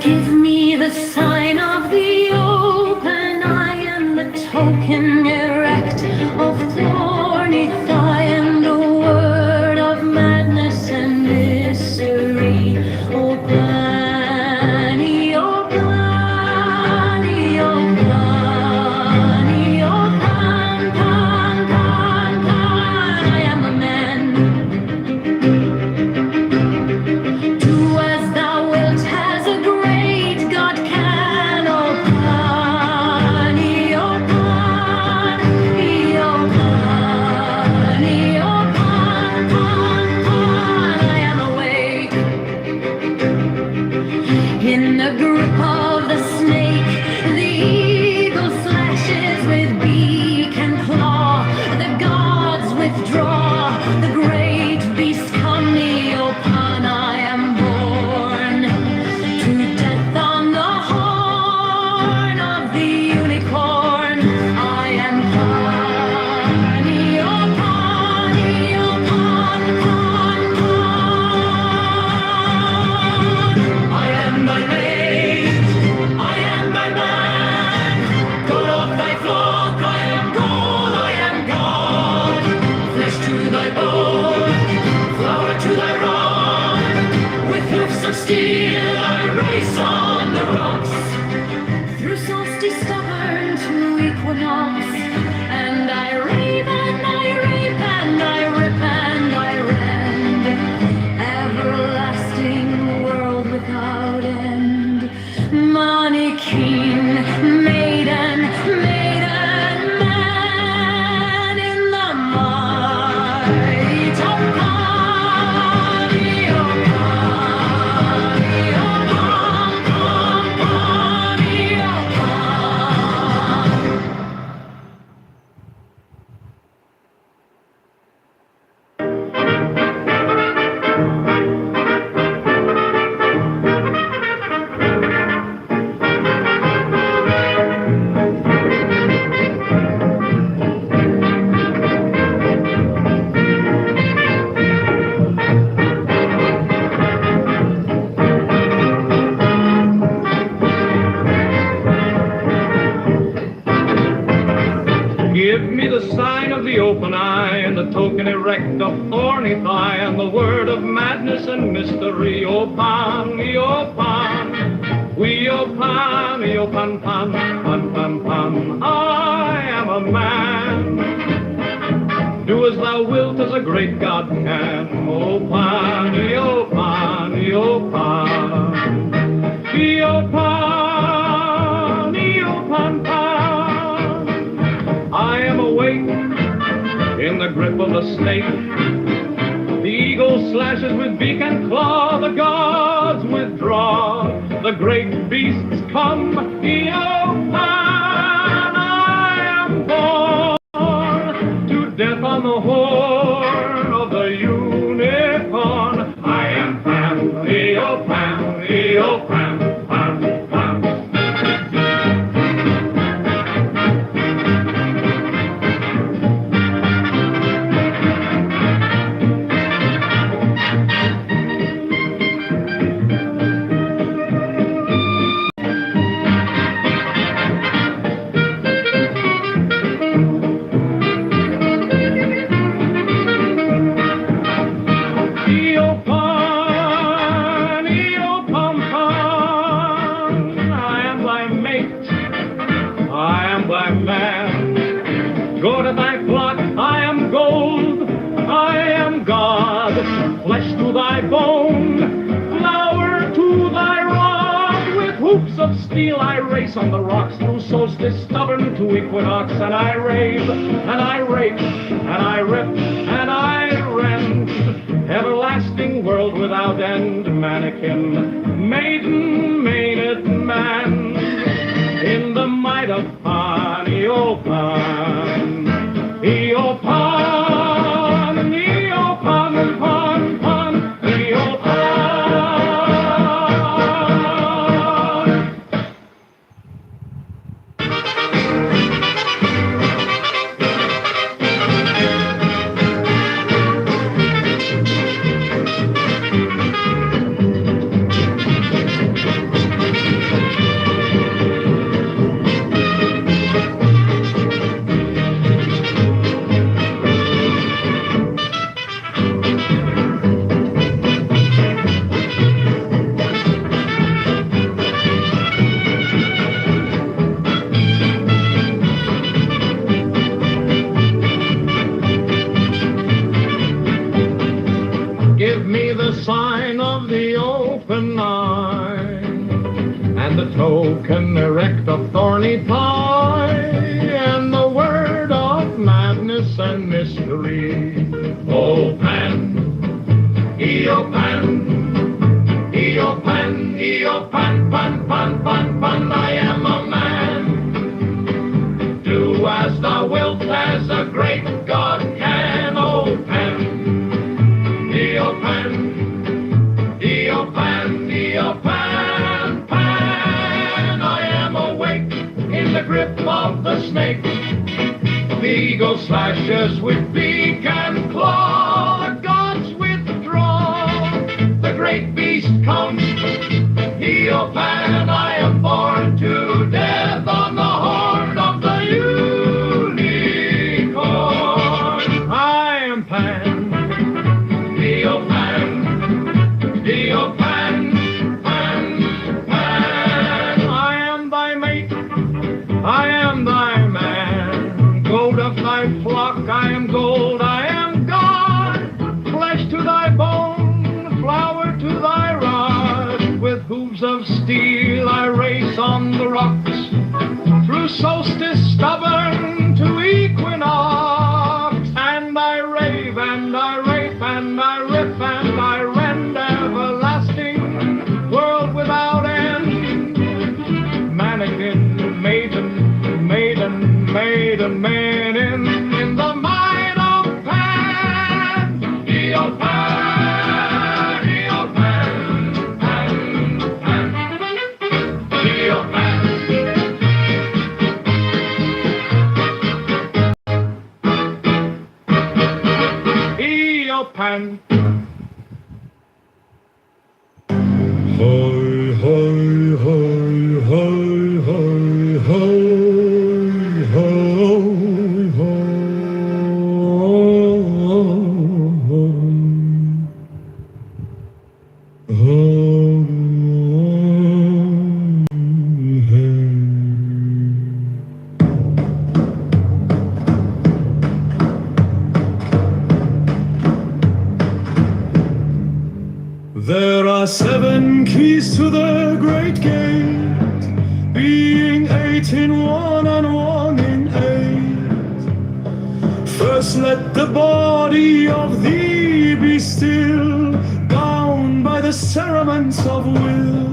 Give me the sign of the open eye and the token erect of thorny thigh and a word of madness and mystery. Oh, Pliny, oh, Pliny, oh, Pliny, oh, Pan, Pan, Pan, Pan. I am a man. Do as thou wilt, as a great God can. Oh, Pliny, oh, Pliny, oh, Pliny, oh, Pan, Pan, Pan. I am awake in the grip of the snake. The eagle slashes with beak and claw. The gods withdraw. The great beast come me. Oh, Pan, I am born to death on the horn of the unicorn. I am Pliny, oh, Pliny, oh, Pan, Pan, Pan. I am thy mate, I am thy man. God of thy flock, I am gold, I am God. Flesh to thy bone, flour to thy rod. With hoofs of steel I race on the rocks, through solstice stubborn to equinox. And I rave and I rape and I rip and I rend. Everlasting world without end. Mannequin, maiden, maiden, man in the might of Pani, oh, Pani, oh, Pan, Pan, Pani, oh, Pan. Give me the sign of the open eye and the token erect of thorny thigh and the word of madness and mystery. O Pan, O Pan, we O Pan, O Pan, Pan, Pan, Pan, Pan. I am a man. Do as thou wilt, as a great God can. O Pan, O Pan, O Pan, O Pan, O Pan, Pan. I am awake in the grip of the snake. The eagle slashes with beak and claw. The gods withdraw. The great beasts come. O Pan, I am born to death on the horn of the unicorn. I am Pan, O Pan, O Pan, Pan, Pan. of steel I race on the rocks through solstice stubborn to equinox, and I rave, and I rape, and I rip, and I rend. Everlasting world without end, mannequin, maiden, maided man. In the might of Pan, Eopan, Eopan, Eopan, Pan, Pan, Eopan. Give me the sign of the open eye, and the token erect of thorny pie, and the word of madness and mystery. O Pan, Eopan, Eopan, Eopan, Pan, Pan, Pan, Pan, I am a man. Do as thou wilt, as a great God can, O Pan. Eopan, Eopan, Eopan, Pan. I am awake in the grip of the snake. The eagle slashes with beak and claw. The gods withdraw. The great beast comes. Eopan, I am born to death on the horn of the unicorn. I am Pan. Eopan, Eopan, Pan, Pan. I am thy mate, I am thy man. Gold of thy flock, I am gold, I am God. Flesh to thy bone, flower to thy rod. With hooves of steel I race on the rocks, through solstice stubborn to equinox. And I rave, and I rape, and I rip, and I rend, everlasting world without end. Mannequin, maiden, maiden, maiden, maiden, in the might of Pan. Eopan, Eopan, Pan, Pan, Eopan. Eopan. Hoy, hoy, hoy, hoy, hoy, hoy, hoy, There are 7 keys to the great gate, being 8 in one and 1 in 8. First let the body of thee be still, bound by the cerements of will.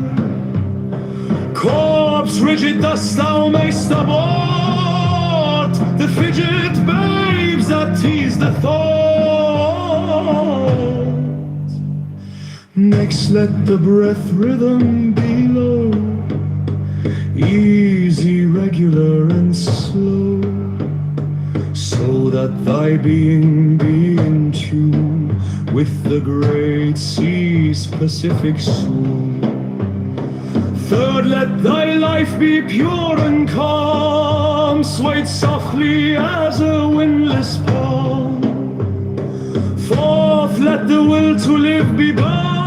Corpse rigid thus thou mayst abort the fidget babes that tease the thought. Next let the breath rhythm be low, easy, regular and slow, so that thy being be in tune with the great sea's Pacific swoon. Third, let thy life be pure and calm, swayed softly as a windless palm. Fourth, let the will to live be bound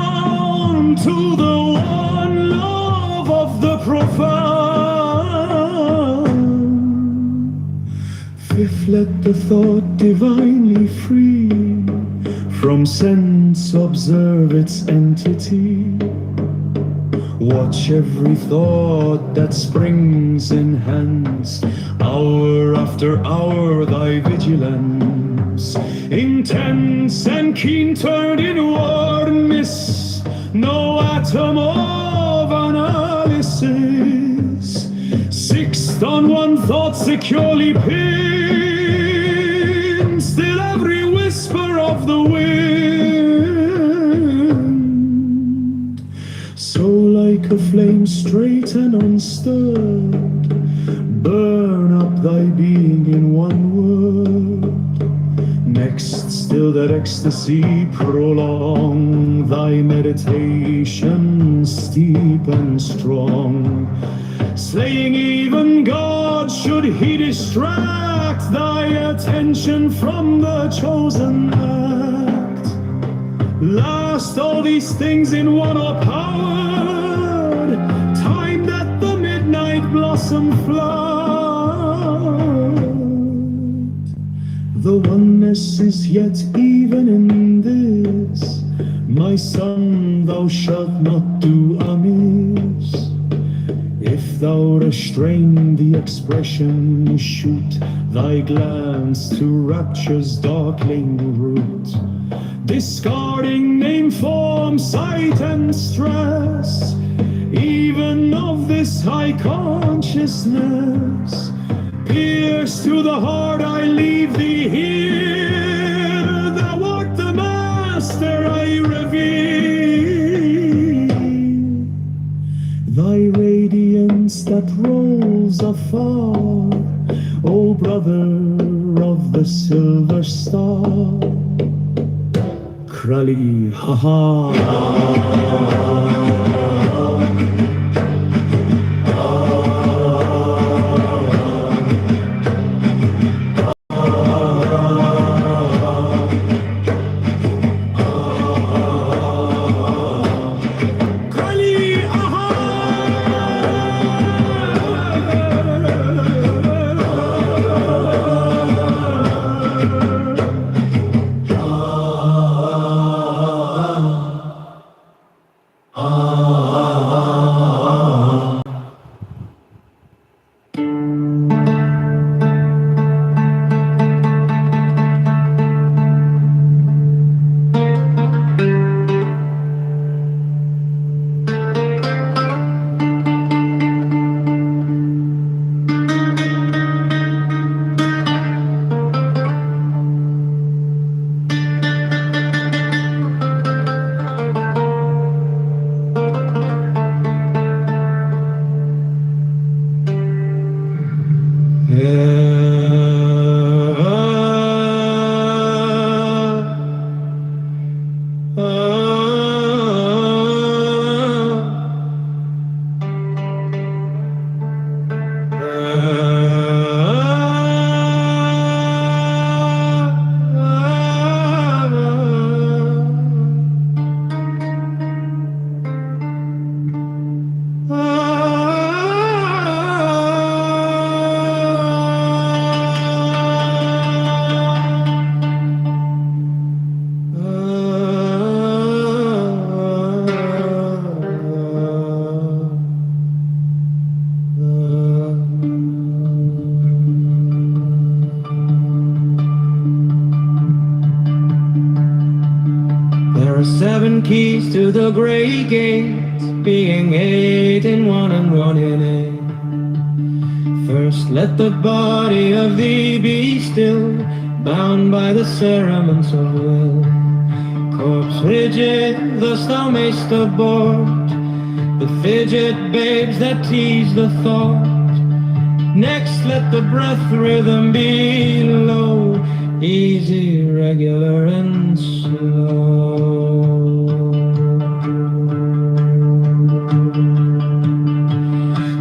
to the one love of the profound. Fifth, let the thought divinely free from sense observe its entity. Watch every thought that springs enhance, hour after hour thy vigilance, intense and keen turned inward miss, no atom of analysis, sixth on one thought securely pinned, still every whisper of the wind. So like a flame straight and unstirred, burn up thy being in one word. Next, still that ecstasy prolong, thy meditation steep and strong. Slaying even God should he distract thy attention from the chosen act. Last, all these things in one are powered, timed at the midnight blossom flood. The oneness is yet even in this, my son, thou shalt not do amiss. If thou restrain the expression, shoot thy glance to rapture's darkling root, discarding name, form, sight, and stress, even of this high consciousness. Pierce to the heart, I leave thee here. Thou art the master I revere. Thy radiance that rolls afar, O brother of the silver star. Krali, ha ha. There are 7 keys to the great gate, being 8 in one and 1 in 8. First, let the body of thee be still, bound by the cerements of will. Corpse rigid, thus thou mayst abort the fidget babes that tease the thought. Next, let the breath rhythm be low, easy, regular, and slow.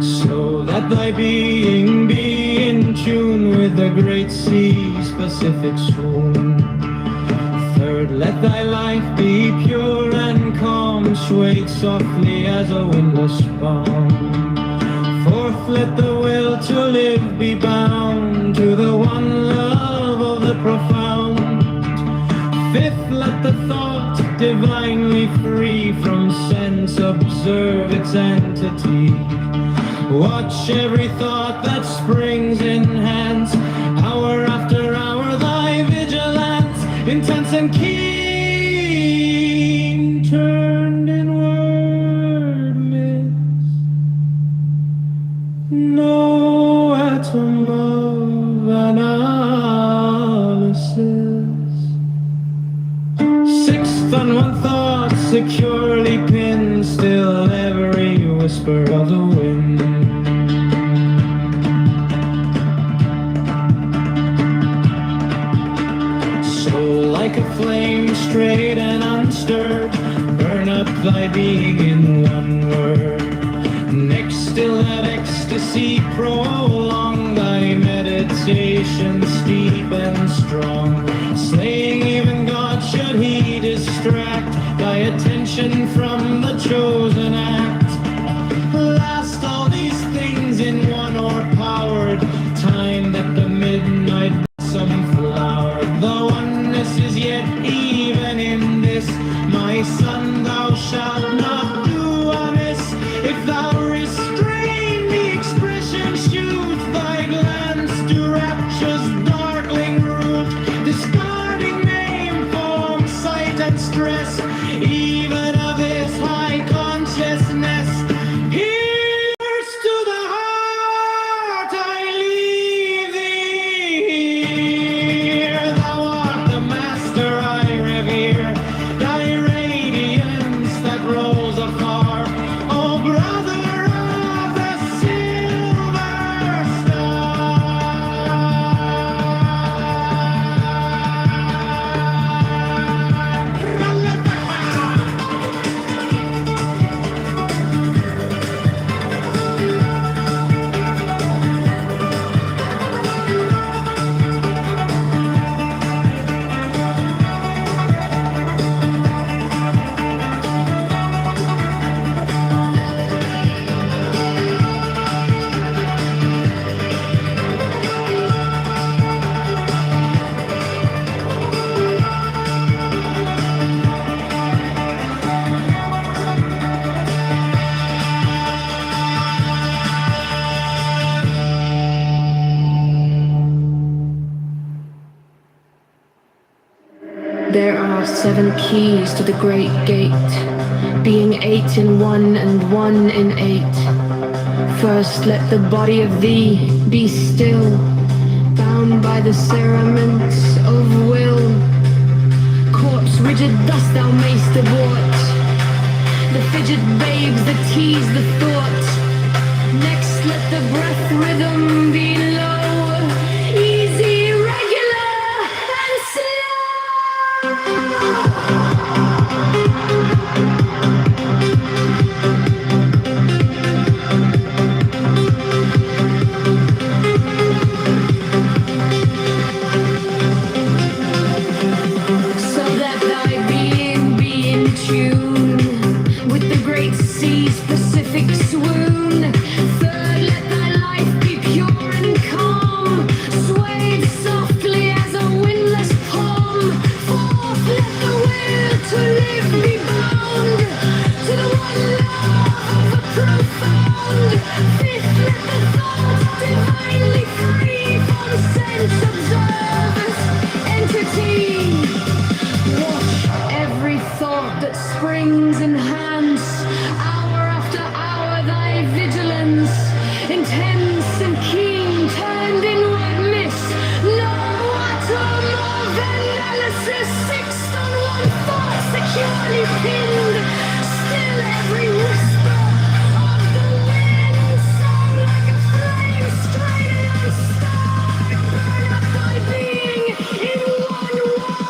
So let thy being be in tune with the great sea's Pacific swoon. Third, let thy life be pure and calm, swayed softly as a windless palm. Fourth, let the will to live be bound to the one love of the profound. Fifth, let the thought divinely free from sense, observe its entity. Watch every thought that springs, enhance, hour after hour, thy vigilance, intense and keen, turned inward mist. No atom of analysis. Sixth on one thought, securely pinned, still every whisper of the wind. So like a flame, straight and unstirred, burn up thy being in one word. Next, still that ecstasy, prolong thy meditation, steep and strong, slaying even God should he distract thy attention from the chosen act. Last all these things in one o'erpowered, time that the midnight blossom flowered. The oneness is yet even in this, my son, thou shalt not do amiss. If thou restrain the expression, shoot thy glance to rapture's darkling root, discarding name, form, sight, and stress, even of his high consciousness. Here's to the heart I leave thee here. Thou art the master I revere, thy radiance that rolls afar, oh brother of the silver There are 7 keys to the great gate, being 8 in 1 and 1 in 8. First let the body of thee be still, bound by the cerements of will. Corpse rigid thus thou mayst abort the fidget babes that tease the thought. Next let the breath rhythm be low, easy, regular, and slow. So that thy being be in tune with the great sea's Pacific swoon. Third, let thy life be pure and calm, swayed softly as a windless palm. Fourth, let the will to live be bound to the one love of the profound. Fifth, let the thought divinely free from sense observers, entity. Watch every thought that springs, enhance, hour after hour thy vigilance, intense and keen, turned inward miss, no atom of analysis. Sixth on one thought, securely pinned, still every whisper of the wind, song like a flame, straight and unstarred, burn up thy being in one word.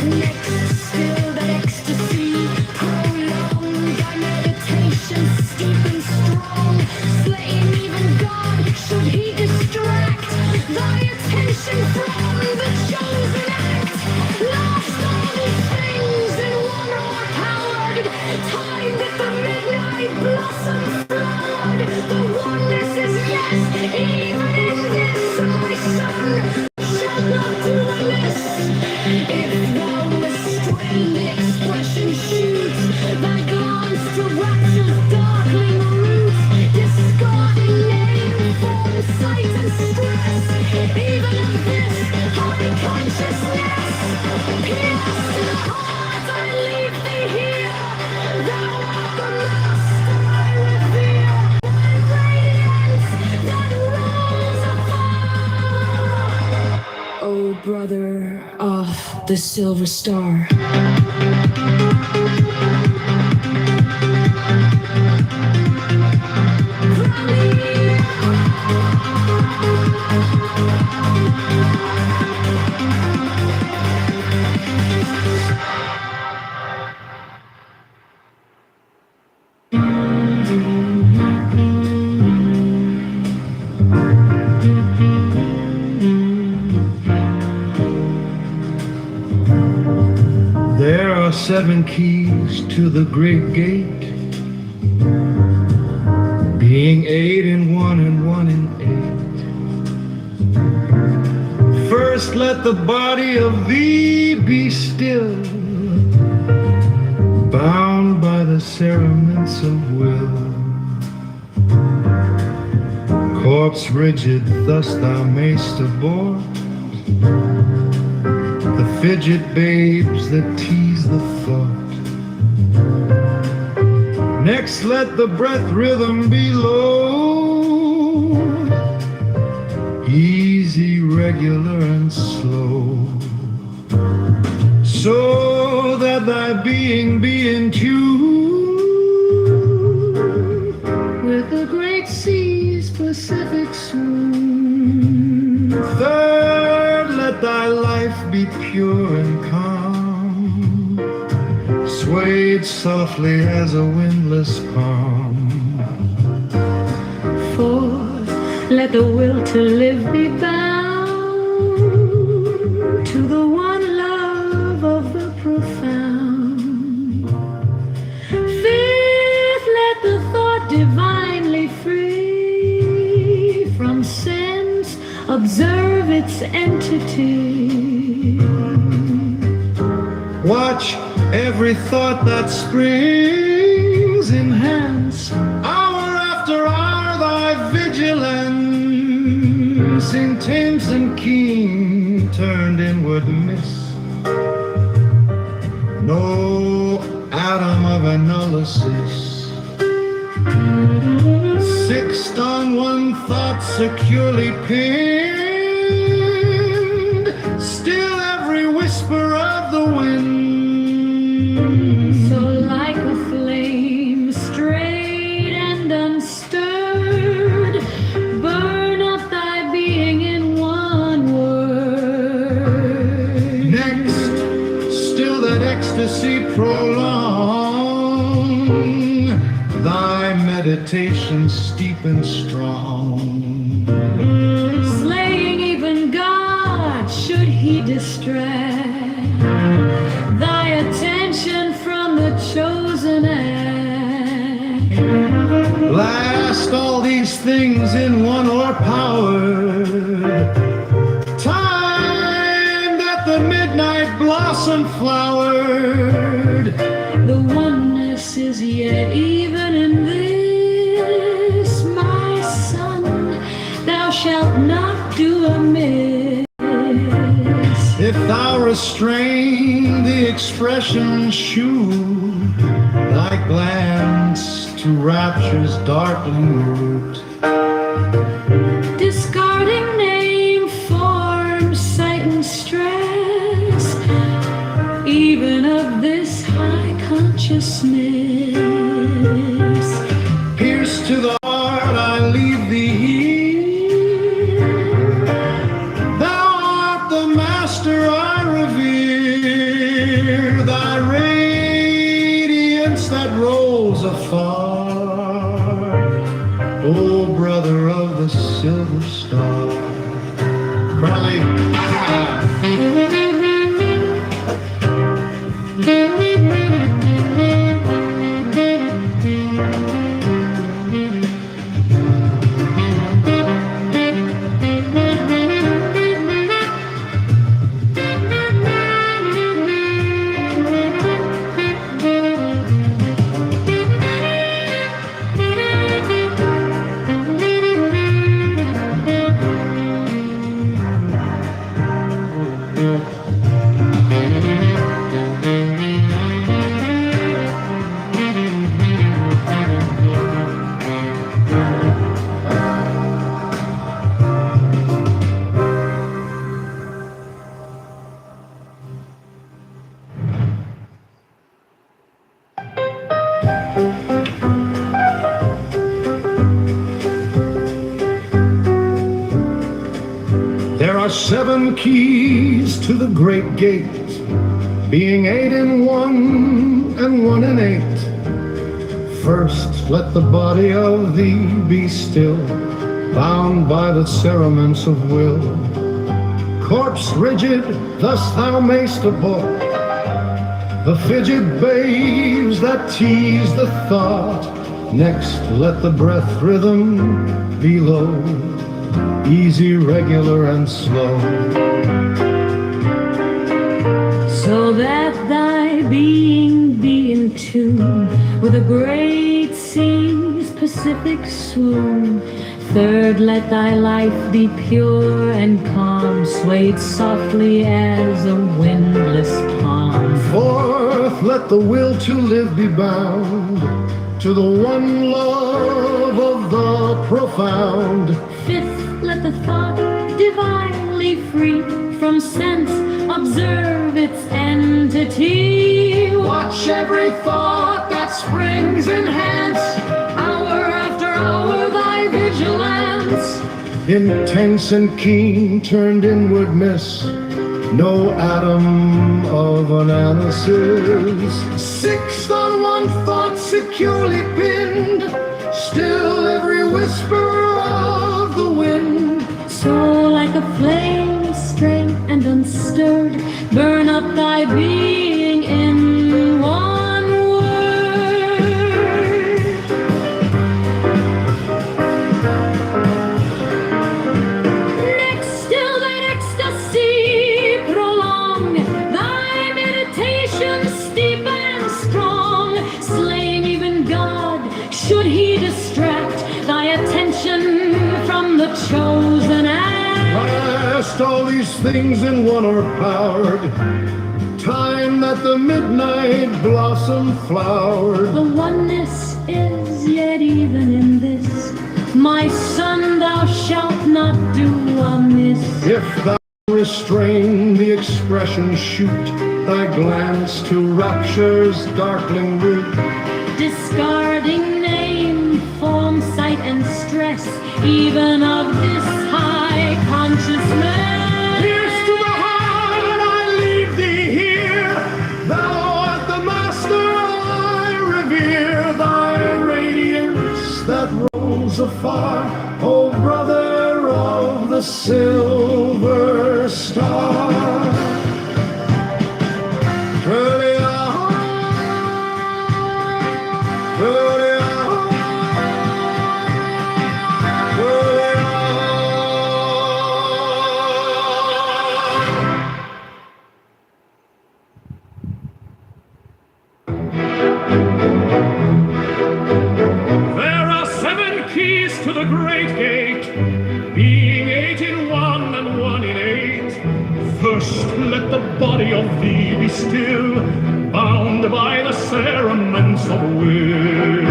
Next, still that ecstasy, prolonged thy meditation, steep and strong, slaying even God should he distract thy attention from the chosen act. Last all these things in the silver star. There are 7 keys to the great gate, being 8 in 1 and 1 in 8. First let the body of thee be still, bound by the cerements of will. Corpse rigid, thus thou mayst abort the fidget babes that tease the thought. Next let the breath rhythm be low, easy, regular, and slow, so that thy being be in tune with the great sea's Pacific swoon. Third, let thy life be pure and calm, swayed softly as a windless palm. Fourth, let the will to live be bound to the one love of the profound. Fifth, let the thought divinely free from sense observe its entity. Watch every thought that springs, enhance hour after hour thy vigilance, intense and keen, turned inward miss. No atom of analysis, fixed on one thought securely pinned, still every whisper of the wind. So like a flame, straight and unstirred, burn up thy being in one word. Next, still that ecstasy prolong, thy meditation steep and strong. Slaying even God, should he distract thy attention from the chosen act. Last, all these things in one o'erpowered, timed at the midnight blossom flowered. The oneness is yet even in this, my son, thou shalt not do amiss. If thou restrain the expression, shew thy glance to rapture's darkling root. Discarding name, form, sight, and stress, even of this high consciousness. Pierce to the heart, I leave thee here. Thou art the master I revere, thy radiance that rolls afar, O brother of the silver star. Crowley. 7 keys to the great gate, being 8 in 1 and 1 in 8. First, let the body of thee be still, bound by the cerements of will. Corpse rigid, thus thou mayst abort the fidget babes that tease the thought. Next, let the breath rhythm be low, easy, regular, and slow. So that thy being be in tune with the great sea's Pacific swoon. Third, let thy life be pure and calm, swayed softly as a windless palm. Fourth, let the will to live be bound to the one love of the profound. Fifth, let the thought divinely free from sense observe its entity. Watch every thought that springs, enhance hour after hour thy vigilance. Intense and keen, turned inward miss no atom of analysis. Sixth, on one thought securely pinned, still every whisper of the wind. So like a flame straight and unstirred, burn up thy being in one word. Next, still that ecstasy prolong, thy meditation steep and strong. Slain even God, should he distract thy attention from the chosen act. Last, all these things in one are powered, time that the midnight blossom flowered. The oneness is yet even in this, my son, thou shalt not do amiss. If thou restrain the expression, shoot thy glance to rapture's darkling root. Discarding name, form, sight, and stress, even of this high consciousness. Pierce to the heart, I leave thee here. Thou art the master I revere. Thy radiance that rolls afar, O brother of the silver star. There are 7 keys to the great gate, being 8 in 1 and 1 in 8. First, let the body of thee be still, bound by the cerements of will.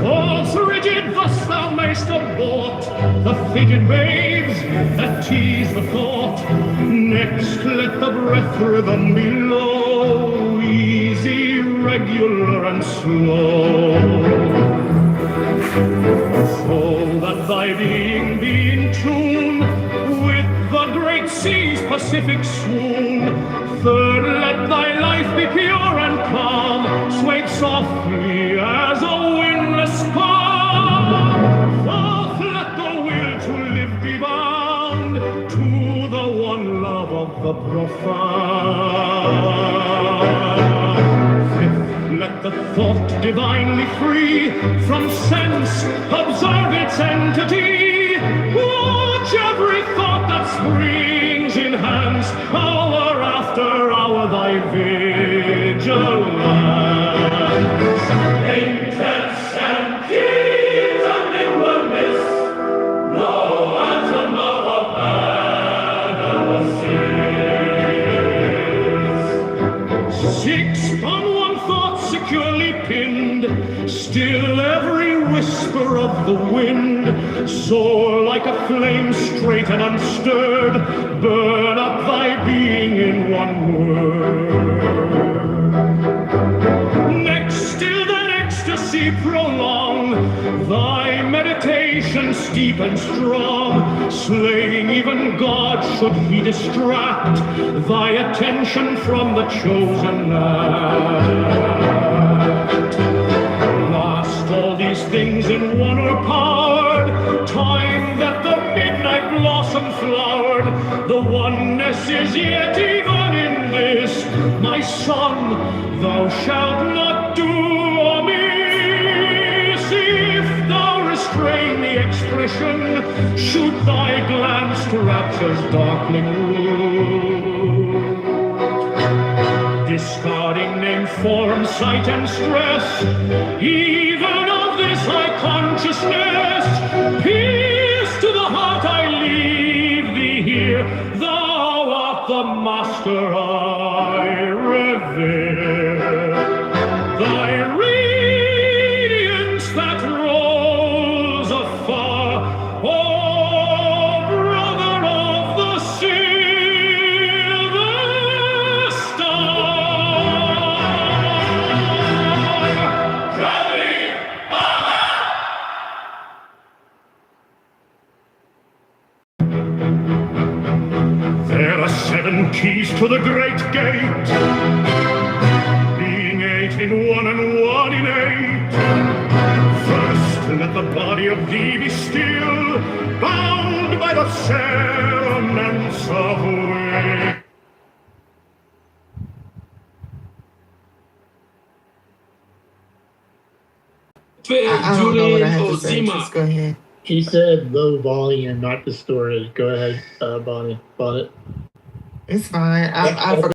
False rigid, thus thou mayst abort the fidget babes that tease the thought. Next, let the breath rhythm be low, easy, regular, and slow. So that thy being be in tune with the great sea's Pacific swoon. Third, let thy life be pure and calm, swayed softly as a windless palm. Fourth, let the will to live be bound to the one love of the profound. Fifth, let the thought divinely free from sense observe its entity. Watch every thought that springs, enhance hour after hour thy vigilance. Intense and keen and inward miss no atom of analysis. Sixth, on one thought securely pinned, still every whisper of the wind. So like a flame straight and unstirred, burn up thy being in one word. Next, still that ecstasy prolong, thy meditation vision steep and strong, slaying even God should he distract thy attention from the chosen act. Lost all these things in one overpowered, time that the midnight blossom flowered, the oneness is yet even in this, my son, thou shalt not do amiss if thou restrain the expression, shoot thy glance to rapture's darkling root. Discarding name, form, sight, and stress, even of this high consciousness, peace to the heart I leave thee here, thou art the master I revere. Thy radiance that rolls afar, oh brother of the silver star. Traveling There are 7 keys to the great gate, being 8 in one and 1 in 8. First, let the body of thee be still, bound by the cerements of way. I don't know what I have to say. Just go ahead. He said low volume, not distorted. Go ahead, Bonnie. Bonnet. It's fine. I forgot.